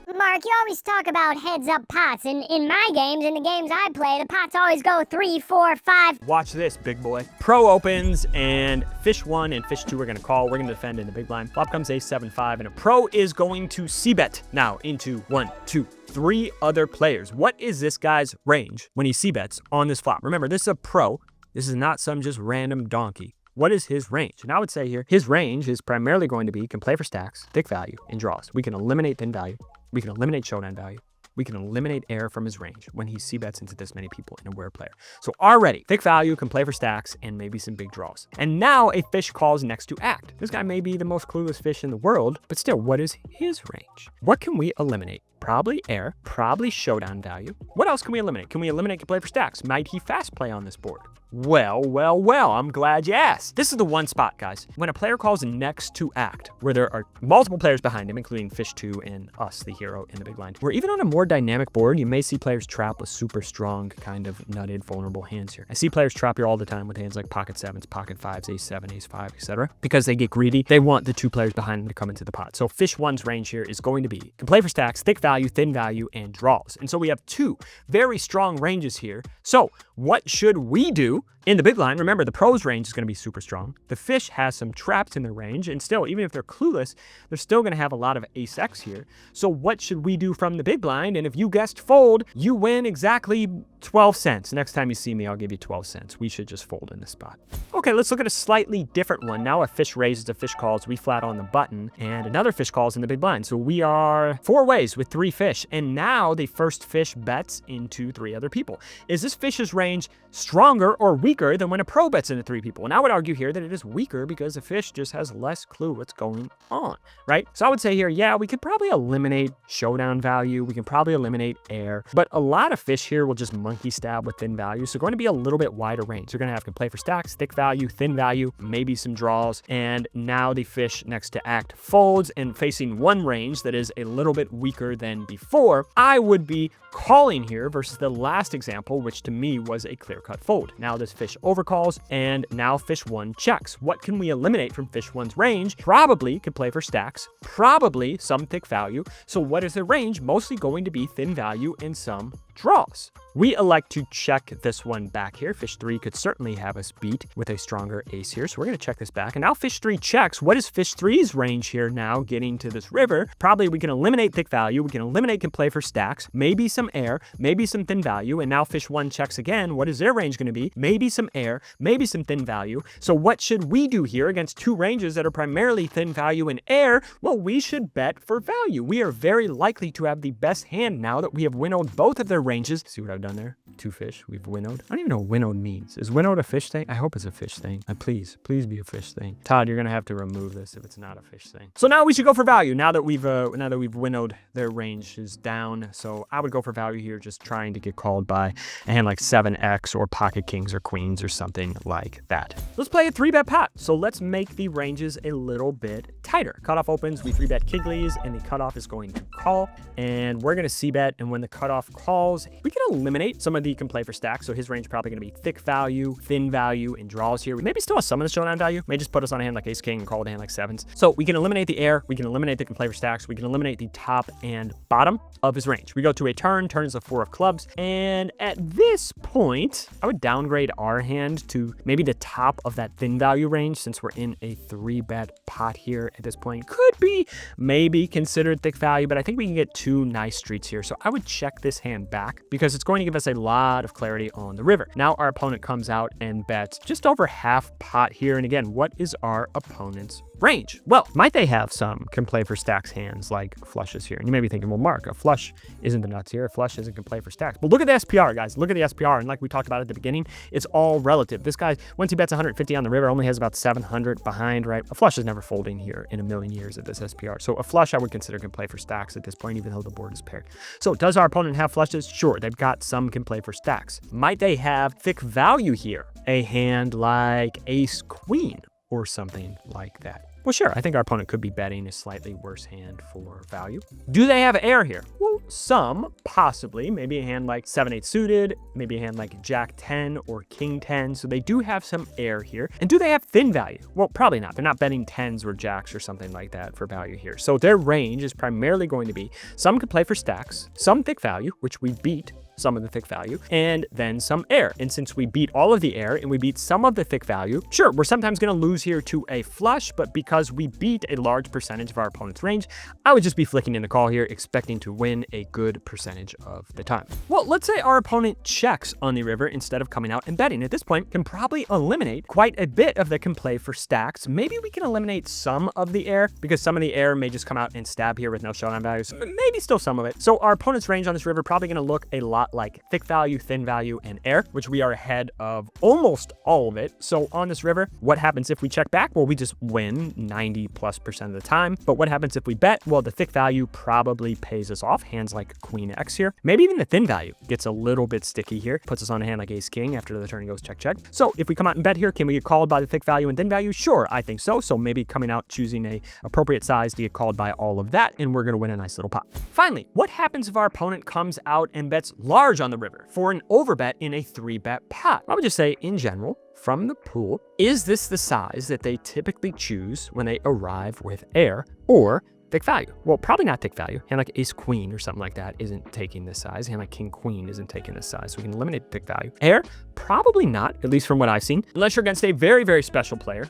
Mark, you always talk about heads-up pots, and in my games, in the games I play, the pots always go 3, 4, 5. Watch this, big boy. Pro opens, and fish 1 and fish 2 are going to call. We're going to defend in the big blind. Flop comes ace 7, 5, and a pro is going to c-bet now into 1, 2, 3 other players. What is this guy's range when he c-bets on this flop? Remember, this is a pro. This is not some just random donkey. What is his range? And I would say here, his range is primarily going to be can play for stacks, thick value, and draws. We can eliminate thin value. We can eliminate showdown value. We can eliminate air from his range when he c-bets into this many people in a aware player. So already, thick value can play for stacks and maybe some big draws. And now a fish calls next to act. This guy may be the most clueless fish in the world, but still, what is his range? What can we eliminate? Probably air, probably showdown value. What else can we eliminate? Can we eliminate can play for stacks? Might he fast play on this board? Well, I'm glad you asked. This is the one spot, guys. When a player calls next to act, where there are multiple players behind him, including fish 2 and us, the hero in the big blind, where even on a more dynamic board, you may see players trap with super strong, kind of nutted, vulnerable hands here. I see players trap here all the time with hands like pocket 7s, pocket 5s, ace 7, ace 5, etc. Because they get greedy, they want the 2 players behind them to come into the pot. So fish 1's range here is going to be can play for stacks, thick value, thin value, and draws. And so we have 2 very strong ranges here. So what should we do? In the big line, remember, the pro's range is going to be super strong. The fish has some traps in their range, and still, even if they're clueless, they're still going to have a lot of ace X here. So what should we do from the big blind? And if you guessed fold, you win exactly 12 cents. Next time you see me, I'll give you 12 cents. We should just fold in this spot. Okay, let's look at a slightly different one. Now a fish raises, a fish calls, we flat on the button, and another fish calls in the big blind. So we are 4 ways with 3 fish, and now the first fish bets into 3 other people. Is this fish's range stronger or weaker than when a pro bets into 3 people? And I would argue here that it is weaker because the fish just has less clue what's going on, right? So I would say here, yeah, we could probably eliminate showdown value. We can probably eliminate air, but a lot of fish here will just monkey stab with thin value. So going to be a little bit wider range. You're going to have can play for stacks, thick value, thin value, maybe some draws. And now the fish next to act folds and facing one range that is a little bit weaker than before. I would be calling here versus the last example, which to me was a clear-cut fold. Now this fish overcalls, and now fish 1 checks. What can we eliminate from fish 1's range? Probably could play for stacks, probably some thick value. So what is the range? Mostly going to be thin value and some draws. We elect to check this one back here. Fish 3 could certainly have us beat with a stronger ace here. So we're going to check this back. And now fish 3 checks. What is fish 3's range here now getting to this river? Probably we can eliminate thick value. We can eliminate can play for stacks, maybe some air, maybe some thin value. And now fish 1 checks again. What is their range going to be? Maybe some air, maybe some thin value. So what should we do here against 2 ranges that are primarily thin value and air? Well, we should bet for value. We are very likely to have the best hand now that we have winnowed both of their ranges. See what I've done there? 2 fish. We've winnowed. I don't even know what winnowed means. Is winnowed a fish thing? I hope it's a fish thing. Please be a fish thing. Todd, you're gonna have to remove this if it's not a fish thing. So now we should go for value. Now that we've winnowed, their range is down. So I would go for value here, just trying to get called by a hand like 7x or pocket kings or queens or something like that. Let's play a 3-bet pot. So let's make the ranges a little bit tighter. Cutoff opens, we 3-bet Kiglies, and the cutoff is going to call. And we're gonna c-bet, and when the cutoff calls, draws. We can eliminate some of the can play for stacks, so his range probably going to be thick value, thin value, and draws here. We maybe still have some of the showdown value. May just put us on a hand like ace king and call it a hand like sevens. So we can eliminate the air, we can eliminate the can play for stacks, we can eliminate the top and bottom of his range. We go to a turn is a 4 of clubs, and at this point, I would downgrade our hand to maybe the top of that thin value range since we're in a 3-bet pot here at this point. Could be maybe considered thick value, but I think we can get 2 nice streets here. So I would check this hand back because it's going to give us a lot of clarity on the river. Now our opponent comes out and bets just over half pot here. And again, what is our opponent's range? Well, might they have some can play for stacks hands like flushes here? And you may be thinking, well, Mark, a flush isn't the nuts here. A flush isn't can play for stacks. But look at the SPR, guys. Look at the SPR. And like we talked about at the beginning, it's all relative. This guy, once he bets 150 on the river, only has about 700 behind, right? A flush is never folding here in a million years at this SPR. So a flush I would consider can play for stacks at this point, even though the board is paired. So does our opponent have flushes? Sure, they've got some can play for stacks. Might they have thick value here? A hand like ace queen or something like that. Well, sure, I think our opponent could be betting a slightly worse hand for value. Do they have air here? Well, some, possibly. Maybe a hand like 7-8 suited, maybe a hand like Jack 10 or King 10. So they do have some air here. And do they have thin value? Well, probably not. They're not betting 10s or jacks or something like that for value here. So their range is primarily going to be some could play for stacks, some thick value, which we beat some of the thick value, and then some air. And since we beat all of the air and we beat some of the thick value, sure, we're sometimes going to lose here to a flush, but because we beat a large percentage of our opponent's range, I would just be flicking in the call here, expecting to win a good percentage of the time. Well, let's say our opponent checks on the river instead of coming out and betting. At this point, can probably eliminate quite a bit of the can play for stacks. Maybe we can eliminate some of the air because some of the air may just come out and stab here with no showdown values. Maybe still some of it. So our opponent's range on this river probably going to look a lot like thick value, thin value, and air, which we are ahead of almost all of it. So on this river, what happens if we check back? Well, we just win 90+% of the time. But what happens if we bet? Well, the thick value probably pays us off. Hands like Queen X here. Maybe even the thin value gets a little bit sticky here. Puts us on a hand like Ace King after the turn goes check, check. So if we come out and bet here, can we get called by the thick value and thin value? Sure, I think so. So maybe coming out, choosing a appropriate size to get called by all of that, and we're going to win a nice little pot. Finally, what happens if our opponent comes out and bets large on the river for an overbet in a 3-bet pot? I would just say, in general, from the pool, is this the size that they typically choose when they arrive with air or thick value? Well, probably not thick value. Hand like ace queen or something like that isn't taking this size. Hand like king queen isn't taking this size. So we can eliminate thick value. Air, probably not, at least from what I've seen, unless you're against a very, very special player.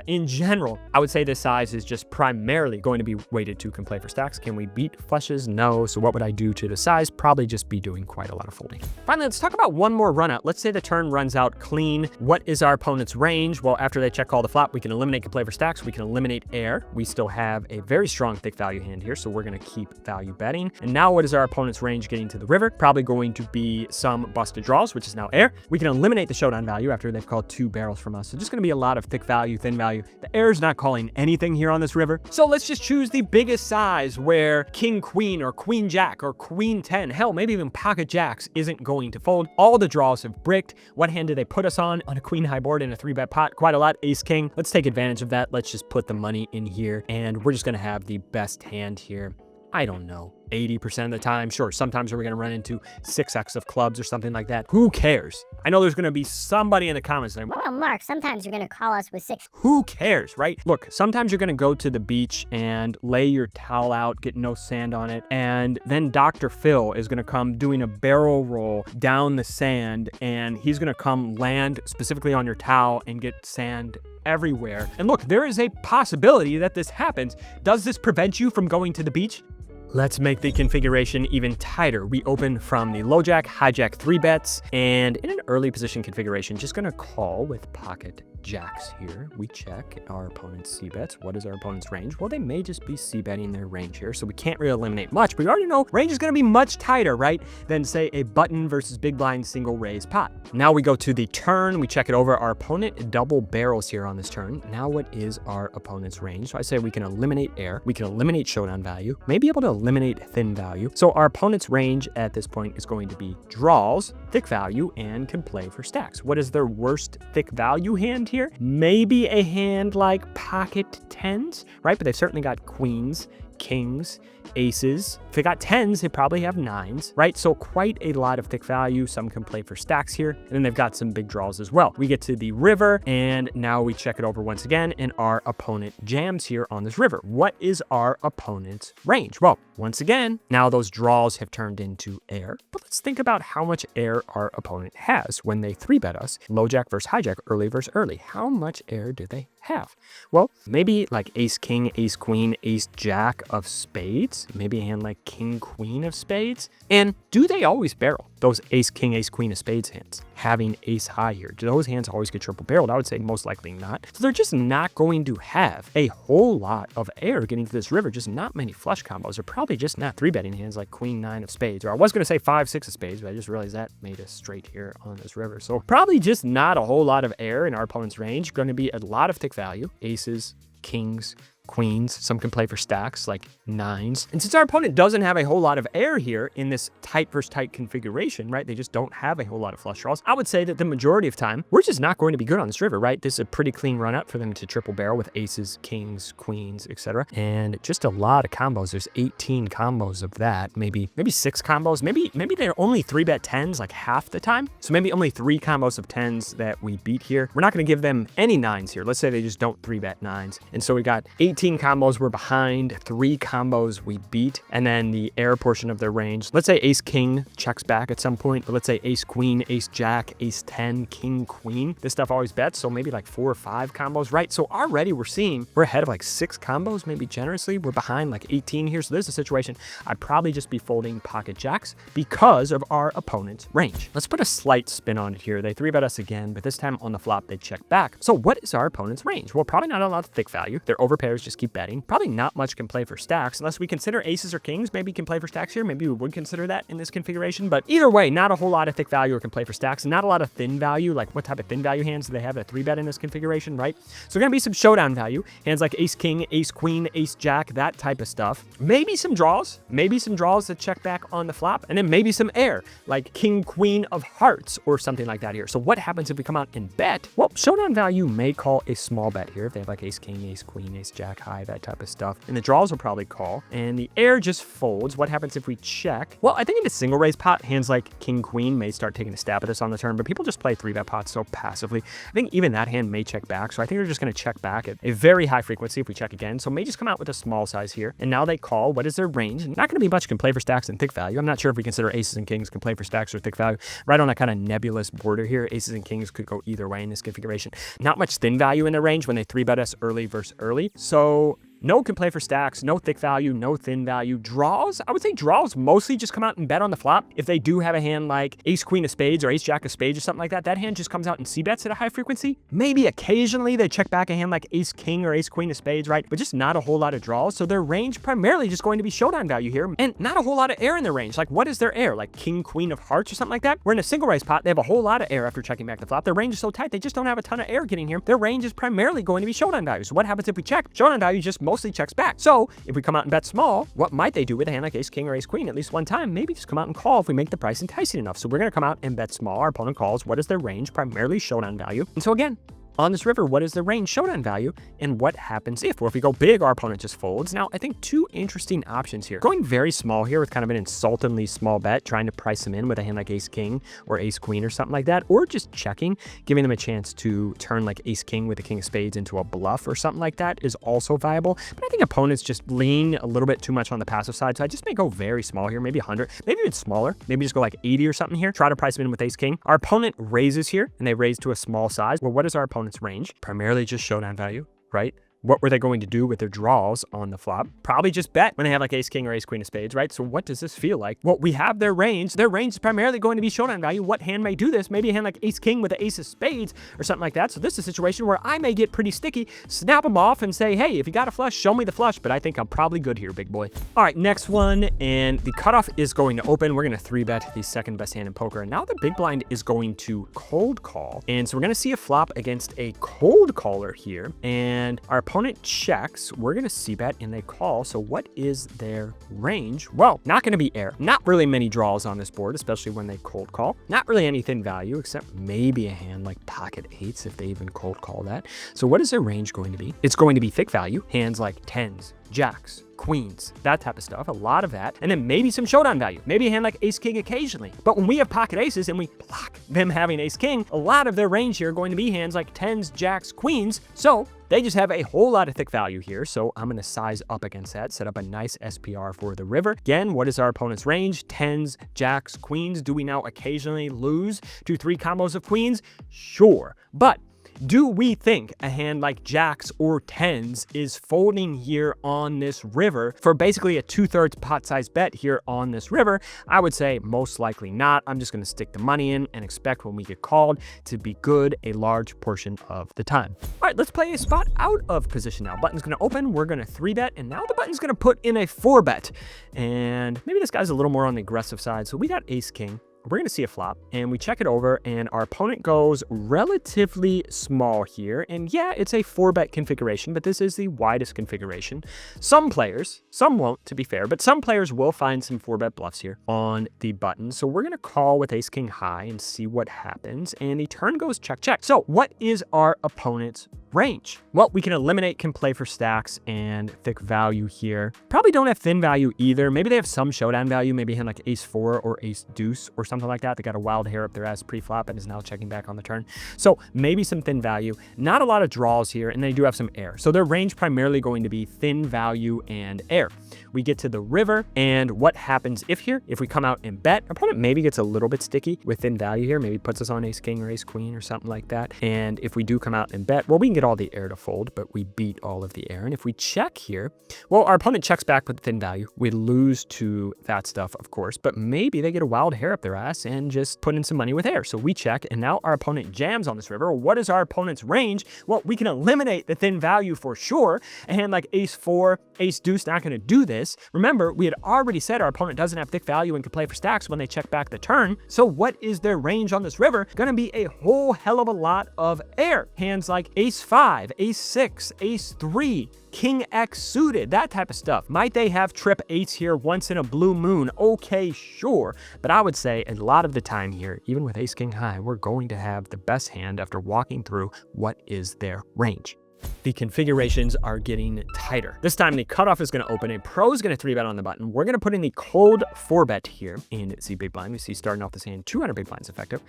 In general, I would say this size is just primarily going to be weighted to can play for stacks. Can we beat flushes? No. So what would I do to the size? Probably just be doing quite a lot of folding. Finally, let's talk about one more run out. Let's say the turn runs out clean. What is our opponent's range? Well, after they check call the flop, we can eliminate can play for stacks. We can eliminate air. We still have a very strong thick value hand here, so we're going to keep value betting. And now what is our opponent's range getting to the river? Probably going to be some busted draws, which is now air. We can eliminate the showdown value after they've called 2 barrels from us. So just going to be a lot of thick value, thin value. The air's not calling anything here on this river. So let's just choose the biggest size where king queen or queen jack or queen 10, hell, maybe even pocket jacks isn't going to fold. All the draws have bricked. What hand did they put us on a queen high board in a 3-bet pot? Quite a lot. Ace king. Let's take advantage of that. Let's just put the money in here and we're just going to have the best hand here. I don't know, 80% of the time. Sure, sometimes we're going to run into 6x of clubs or something like that. Who cares? I know there's going to be somebody in the comments saying, well, Mark, sometimes you're going to call us with 6. Who cares, right? Look, sometimes you're going to go to the beach and lay your towel out, get no sand on it, and then Dr. Phil is going to come doing a barrel roll down the sand, and he's going to come land specifically on your towel and get sand everywhere. And look, there is a possibility that this happens. Does this prevent you from going to the beach? Let's make the configuration even tighter. We open from the low jack, hijack 3 bets, and in an early position configuration, just gonna call with pocket jacks here. We check our opponent's C bets. What is our opponent's range? Well, they may just be C betting their range here, so we can't really eliminate much, but we already know range is gonna be much tighter, right, than say a button versus big blind single raise pot. Now we go to the turn, we check it over. Our opponent double barrels here on this turn. Now what is our opponent's range? So I say we can eliminate air, we can eliminate showdown value, may be able to eliminate thin value. So our opponent's range at this point is going to be draws, thick value, and can play for stacks. What is their worst thick value hand here? Maybe a hand like pocket 10s, right? But they've certainly got queens kings, aces. If they got 10s, they probably have 9s, right? So quite a lot of thick value. Some can play for stacks here, and then they've got some big draws as well. We get to the river, and now we check it over once again, and our opponent jams here on this river. What is our opponent's range? Well, once again, now those draws have turned into air, but let's think about how much air our opponent has when they 3-bet us. Low jack versus hijack, early versus early. How much air do they have? Well, maybe like ace king, ace queen, ace jack of spades, maybe a hand like king queen of spades. And do they always barrel those ace king, ace queen of spades hands? Having ace high here, do those hands always get triple barreled? I would say most likely not. So they're just not going to have a whole lot of air getting to this river. Just not many flush combos. They're probably just not 3-betting hands like queen 9 of spades, or I was going to say 5 6 of spades, but I just realized that made us straight here on this river. So probably just not a whole lot of air in our opponent's range. Going to be a lot of thick value, aces, kings, queens. Some can play for stacks like 9s. And since our opponent doesn't have a whole lot of air here in this tight versus tight configuration, right? They just don't have a whole lot of flush draws. I would say that the majority of time, we're just not going to be good on this river, right? This is a pretty clean run up for them to triple barrel with aces, kings, queens, etc. And just a lot of combos. There's 18 combos of that. Maybe 6 combos. Maybe they're only 3-bet 10s like half the time. So maybe only 3 combos of 10s that we beat here. We're not going to give them any 9s here. Let's say they just don't 3-bet 9s. And so we got 18 combos we're behind, 3 combos we beat, and then the air portion of their range. Let's say ace king checks back at some point, but let's say ace queen, ace jack, ace 10, king queen. This stuff always bets, so maybe like 4 or 5 combos, right? So already we're seeing we're ahead of like 6 combos, maybe generously. We're behind like 18 here. So there's a situation I'd probably just be folding pocket jacks because of our opponent's range. Let's put a slight spin on it here. They 3-bet us again, but this time on the flop they check back. So what is our opponent's range? Well, probably not a lot of thick value. Their overpairs just keep betting. Probably not much can play for stacks unless we consider aces or kings. Maybe can play for stacks here. Maybe we would consider that in this configuration. But either way, not a whole lot of thick value or can play for stacks. Not a lot of thin value. Like what type of thin value hands do they have that 3-bet in this configuration, right? So going to be some showdown value. Hands like ace king, ace queen, ace jack, that type of stuff. Maybe some draws. Maybe some draws that check back on the flop. And then maybe some air like king queen of hearts or something like that here. So what happens if we come out and bet? Well, showdown value may call a small bet here if they have like ace king, ace queen, ace jack high, that type of stuff. And the draws will probably call, and the air just folds. What happens if we check? Well, I think in a single raise pot, hands like king queen may start taking a stab at this on the turn, but people just play 3-bet pots so passively. I think even that hand may check back, so I think they're just going to check back at a very high frequency if we check again. So may just come out with a small size here, and now they call. What is their range? Not going to be much can play for stacks and thick value. I'm not sure if we consider aces and kings can play for stacks or thick value. Right on that kind of nebulous border here, aces and kings could go either way in this configuration. Not much thin value in their range when they 3-bet us early versus early. So no can play for stacks, no thick value, no thin value. Draws, I would say draws mostly just come out and bet on the flop. If they do have a hand like ace queen of spades or ace jack of spades or something like that, that hand just comes out and c-bets at a high frequency. Maybe occasionally they check back a hand like ace king or ace queen of spades, right? But just not a whole lot of draws. So their range primarily just going to be showdown value here, and not a whole lot of air in their range. Like what is their air? Like king queen of hearts or something like that? We're in a single raise pot. They have a whole lot of air after checking back the flop. Their range is so tight, they just don't have a ton of air getting here. Their range is primarily going to be showdown value. So what happens if we check? Showdown value just mostly checks back. So if we come out and bet small, what might they do with a hand like ace king or ace queen at least one time? Maybe just come out and call if we make the price enticing enough. So we're going to come out and bet small. Our opponent calls. What is their range? Primarily showdown value. And so again, on this river, what is the range showdown value, and what happens if? Or if we go big, our opponent just folds. Now, I think 2 interesting options here. Going very small here with kind of an insultingly small bet, trying to price them in with a hand like ace king or ace queen or something like that, or just checking, giving them a chance to turn like ace king with a king of spades into a bluff or something like that is also viable. But I think opponents just lean a little bit too much on the passive side, so I just may go very small here, maybe 100, maybe even smaller, maybe just go like 80 or something here, try to price them in with ace king. Our opponent raises here, and they raise to a small size. Well, what is our opponent's range? Primarily just showdown value, right? What were they going to do with their draws on the flop? Probably just bet when they have like ace king or ace queen of spades, right? So what does this feel like? Well, we have their range. Their range is primarily going to be showdown value. What hand may do this? Maybe a hand like ace king with the ace of spades or something like that. So this is a situation where I may get pretty sticky, snap them off and say, hey, if you got a flush, show me the flush. But I think I'm probably good here, big boy. All right, next one. And the cutoff is going to open. We're going to 3-bet the second best hand in poker. And now the big blind is going to cold call. And so we're going to see a flop against a cold caller here. And our opponent checks. We're going to c-bet and they call. So what is their range? Well, not going to be air. Not really many draws on this board, especially when they cold call. Not really any thin value, except maybe a hand like pocket eights if they even cold call that. So what is their range going to be? It's going to be thick value. Hands like 10s, jacks, queens, that type of stuff, a lot of that, and then maybe some showdown value, maybe a hand like ace king occasionally. But when we have pocket aces and we block them having ace king, a lot of their range here are going to be hands like tens, jacks, queens, so they just have a whole lot of thick value here, so I'm going to size up against that, set up a nice SPR for the river. Again, what is our opponent's range? Tens, jacks, queens. Do we now occasionally lose to 3 combos of queens? Sure, but do we think a hand like jacks or tens is folding here on this river for basically a 2/3 pot size bet here on this river? I would say most likely not. I'm just going to stick the money in and expect when we get called to be good a large portion of the time. All right, let's play a spot out of position now. Button's going to open. We're going to 3-bet, and now the button's going to put in a 4-bet. And maybe this guy's a little more on the aggressive side. So we got ace king. We're going to see a flop, and we check it over, and our opponent goes relatively small here. And yeah, it's a 4-bet configuration, but this is the widest configuration. Some players, some won't, to be fair, but some players will find some 4-bet bluffs here on the button. So we're going to call with ace king high and see what happens. And the turn goes check, check. So what is our opponent's range? Well, we can eliminate can play for stacks and thick value here. Probably don't have thin value either. Maybe they have some showdown value, maybe hand like ace 4 or ace deuce or something like that. They got a wild hair up their ass pre-flop and is now checking back on the turn. So maybe some thin value, not a lot of draws here, and they do have some air. So their range primarily going to be thin value and air. We get to the river, and what happens if here? If we come out and bet, our opponent maybe gets a little bit sticky with thin value here, maybe puts us on ace king or ace queen or something like that. And if we do come out and bet, well, we can get all the air to fold, but we beat all of the air. And if we check here, well, our opponent checks back with thin value. We lose to that stuff, of course, but maybe they get a wild hair up their ass and just put in some money with air. So we check, and now our opponent jams on this river. What is our opponent's range? Well, we can eliminate the thin value for sure. A hand like ace 4, ace deuce, not going to do this. Remember, we had already said our opponent doesn't have thick value and can play for stacks when they check back the turn. So what is their range on this river? Going to be a whole hell of a lot of air. Hands like ace 5, ace 6, ace 3, king X suited, that type of stuff. Might they have trip 8s here once in a blue moon? Okay, sure. But I would say a lot of the time here, even with ace king high, we're going to have the best hand after walking through what is their range. The configurations are getting tighter. This time the cutoff is going to open. A pro is going to 3-bet on the button. We're going to put in the cold 4-bet here in the big blind. We see starting off this hand 200 big blinds effective.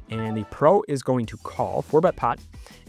And the pro is going to call 4-bet pot.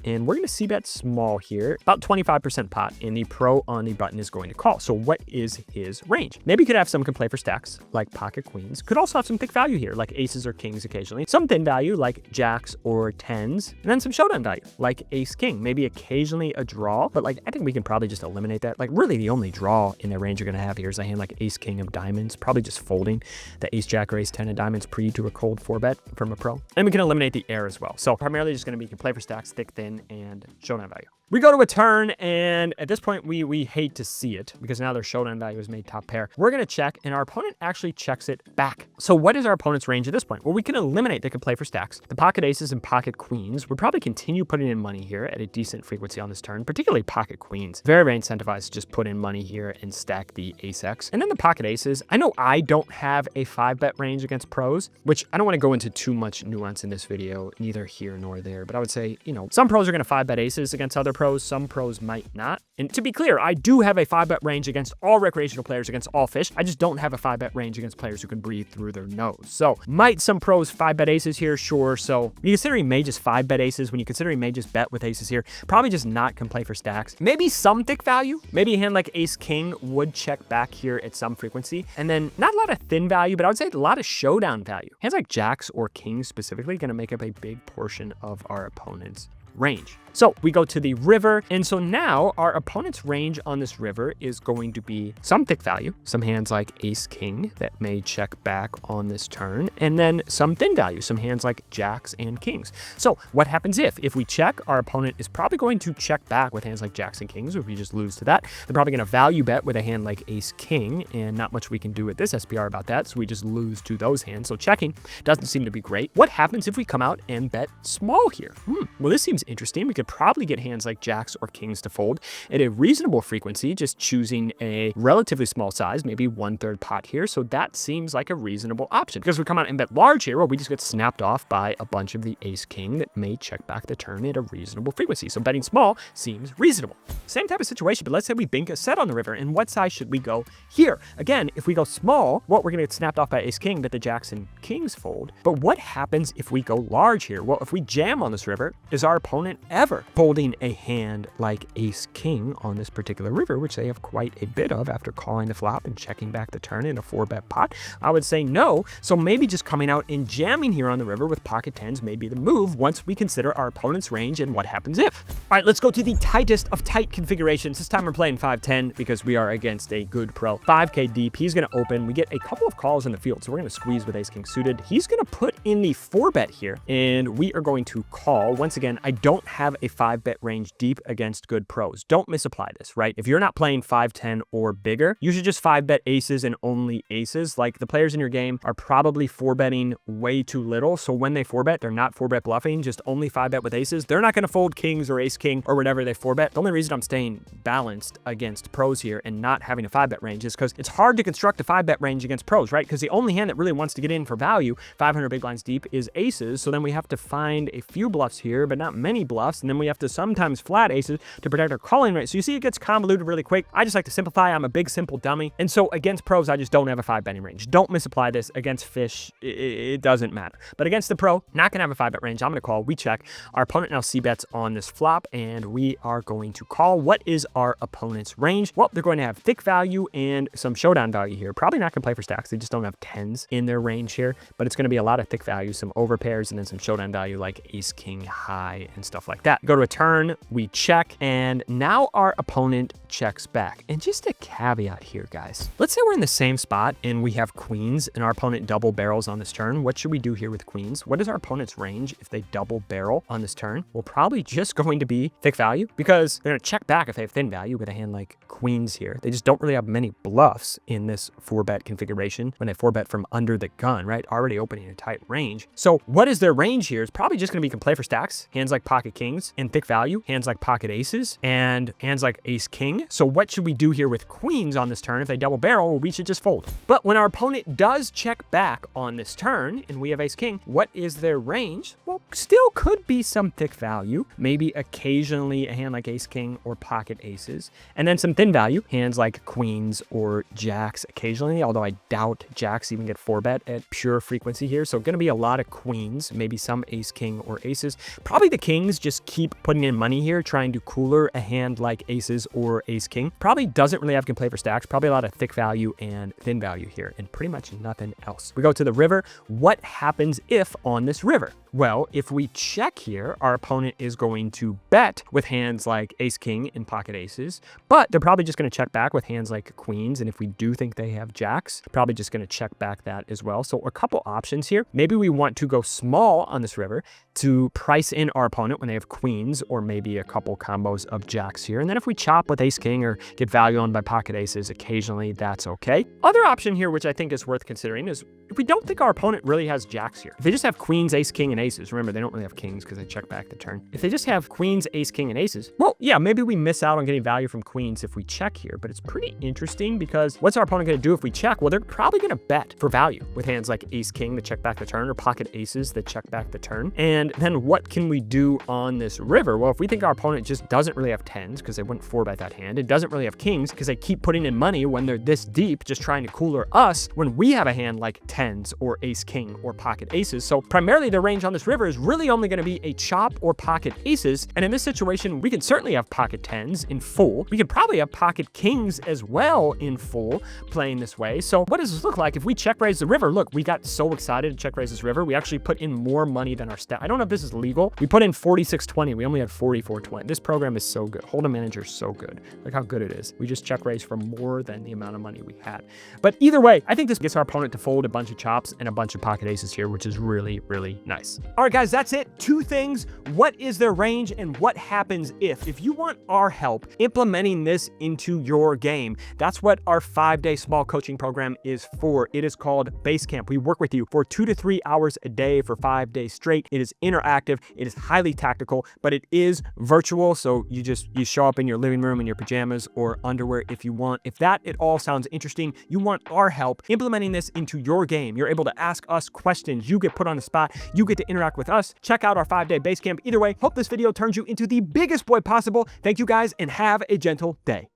And we're going to c-bet small here, about 25% pot, and the pro on the button is going to call. So what is his range? Maybe he could have some can play for stacks, like pocket queens. Could also have some thick value here, like aces or kings occasionally. Some thin value, like jacks or tens. And then some showdown value, like ace king. Maybe occasionally a draw, but like I think we can probably just eliminate that. Like really the only draw in their range you're going to have here is a hand like ace king of diamonds, probably just folding the ace jack or ace 10 of diamonds pre to a cold 4-bet from a pro. And we can eliminate the air as well. So primarily just going to be can play for stacks, thick, thin, and showdown value. We go to a turn, and at this point, we hate to see it because now their showdown value is made top pair. We're going to check, and our opponent actually checks it back. So what is our opponent's range at this point? Well, we can eliminate they can play for stacks. The pocket aces and pocket queens would probably continue putting in money here at a decent frequency on this turn, particularly pocket queens. Very, very incentivized to just put in money here and stack the ace X. And then the pocket aces. I know I don't have a 5-bet range against pros, which I don't want to go into too much nuance in this video, neither here nor there, but I would say, you know, some pros are going to 5-bet aces against other pros, some pros might not. And to be clear, I do have a 5-bet range against all recreational players, against all fish. I just don't have a 5-bet range against players who can breathe through their nose. So might some pros 5-bet aces here? Sure. So you consider he may just 5-bet aces. When you consider he may just bet with aces here, probably just not can play for stacks. Maybe some thick value. Maybe a hand like ace king would check back here at some frequency. And then not a lot of thin value, but I would say a lot of showdown value. Hands like jacks or kings specifically going to make up a big portion of our opponent's range. So we go to the river, and so now our opponent's range on this river is going to be some thick value, some hands like ace king that may check back on this turn, and then some thin value, some hands like jacks and kings. So what happens if we check, our opponent is probably going to check back with hands like jacks and kings, or if we just lose to that, they're probably going to value bet with a hand like ace king, and not much we can do with this SPR about that, so we just lose to those hands. So checking doesn't seem to be great. What happens if we come out and bet small here? Well, this seems seems interesting. We could probably get hands like jacks or kings to fold at a reasonable frequency, just choosing a relatively small size, maybe 1/3 pot here. So that seems like a reasonable option. Because we come out and bet large here, well, we just get snapped off by a bunch of the ace king that may check back the turn at a reasonable frequency. So betting small seems reasonable. Same type of situation, but let's say we bink a set on the river, and what size should we go here? Again, if we go small, well, we're going to get snapped off by ace king, but the jacks and kings fold. But what happens if we go large here? Well, if we jam on this river, is our opponent ever folding a hand like ace king on this particular river, which they have quite a bit of after calling the flop and checking back the turn in a 4-bet pot? I would say no. So maybe just coming out and jamming here on the river with pocket tens may be the move once we consider our opponent's range and what happens if. All right, let's go to the tightest of tight configurations. This time we're playing 5-10 because we are against a good pro. 5K deep, he's going to open. We get a couple of calls in the field, so we're going to squeeze with ace king suited. He's going to put in the 4-bet here, and we are going to call. Once again, I don't have a 5-bet range deep against good pros. Don't misapply this, right? If you're not playing 5-10 or bigger, you should just 5-bet aces and only aces. Like, the players in your game are probably 4-betting way too little, so when they 4-bet, they're not 4-bet bluffing, just only 5-bet with aces. They're not going to fold kings or ace king or whatever they 4-bet. The only reason I'm staying balanced against pros here and not having a 5-bet range is because it's hard to construct a 5-bet range against pros, right? Because the only hand that really wants to get in for value, 500 big blinds deep, is aces. So then we have to find a few bluffs here, but not many bluffs. And then we have to sometimes flat aces to protect our calling rate. So you see it gets convoluted really quick. I just like to simplify. I'm a big, simple dummy. And so against pros, I just don't have a 5-betting range. Don't misapply this. Against fish, it doesn't matter. But against the pro, not going to have a 5-bet range. I'm going to call. We check. Our opponent now c-bets on this flop, and we are going to call. What is our opponent's range? Well, they're going to have thick value and some showdown value here. Probably not going to play for stacks. They just don't have tens in their range here, but it's going to be a lot of thick value, some overpairs, and then some showdown value like ace king high and stuff like that. Go to a turn, we check, and now our opponent checks back. And just a caveat here, guys. Let's say we're in the same spot and we have queens and our opponent double barrels on this turn. What should we do here with queens? What is our opponent's range if they double barrel on this turn? Well, probably just going to be thick value because they're going to check back if they have thin value with a hand like queens here. They just don't really have many bluffs in this 4-bet configuration when they 4-bet from under the gun, right? Already opening a tight range. So what is their range here? It's probably just going to be can play for stacks, hands like pocket kings and thick value, hands like pocket aces, and hands like ace king. So what should we do here with queens on this turn? If they double barrel, we should just fold. But when our opponent does check back on this turn and we have ace king, what is their range? Well, still could be some thick value, maybe occasionally a hand like ace king or pocket aces, and then some thin value, hands like queens or jacks occasionally, although I doubt jacks even get 4-bet at pure frequency here. So going to be a lot of queens, maybe some ace king or aces. Probably the kings just keep putting in money here, trying to cooler a hand like aces or ace king. Probably doesn't really have can play for stacks. Probably a lot of thick value and thin value here, and pretty much nothing else. We go to the river. What happens if on this river? Well, if we check here, our opponent is going to bet with hands like ace king and pocket aces, but they're probably just going to check back with hands like queens. And if we do think they have jacks, probably just going to check back that as well. So a couple options here. Maybe we want to go small on this river to price in our opponent when they have queens, or maybe a couple combos of jacks here. And then if we chop with ace king or get value on by pocket aces occasionally, that's okay. Other option here, which I think is worth considering, is if we don't think our opponent really has jacks here. If they just have queens, ace king, and aces, remember, they don't really have kings because they check back the turn. If they just have queens, ace king, and aces, well, yeah, maybe we miss out on getting value from queens if we check here, but it's pretty interesting because what's our opponent going to do if we check? Well, they're probably going to bet for value with hands like ace king that check back the turn or pocket aces that check back the turn. And then what can we do on this river? Well, if we think our opponent just doesn't really have tens because they wouldn't 4-bet that hand, it doesn't really have kings because they keep putting in money when they're this deep, just trying to cooler us when we have a hand like tens or ace king or pocket aces. So primarily their range on this river is really only going to be a chop or pocket aces. And in this situation, we can certainly have pocket tens in full. We could probably have pocket kings as well in full playing this way. So what does this look like if we check raise the river? Look, we got so excited to check raise this river. We actually put in more money than our stat. I don't know if this is legal. We put in 4620. We only had 4420. This program is so good. Hold'em manager is so good. Look how good it is. We just check raise for more than the amount of money we had. But either way, I think this gets our opponent to fold a bunch of chops and a bunch of pocket aces here, which is really, really nice. All right, guys, that's it. Two things. What is their range and what happens if? If you want our help implementing this into your game, that's what our 5-day small coaching program is for. It is called Basecamp. We work with you for 2 to 3 hours a day for 5 days straight. It is interactive, it is highly tactical, but it is virtual, so you show up in your living room in your pajamas or underwear if you want. If that at all sounds interesting, you want our help implementing this into your game. You're able to ask us questions, you get put on the spot, you get to interact with us. Check out our 5-day Basecamp. Either way, hope this video turns you into the biggest boy possible. Thank you guys and have a gentle day.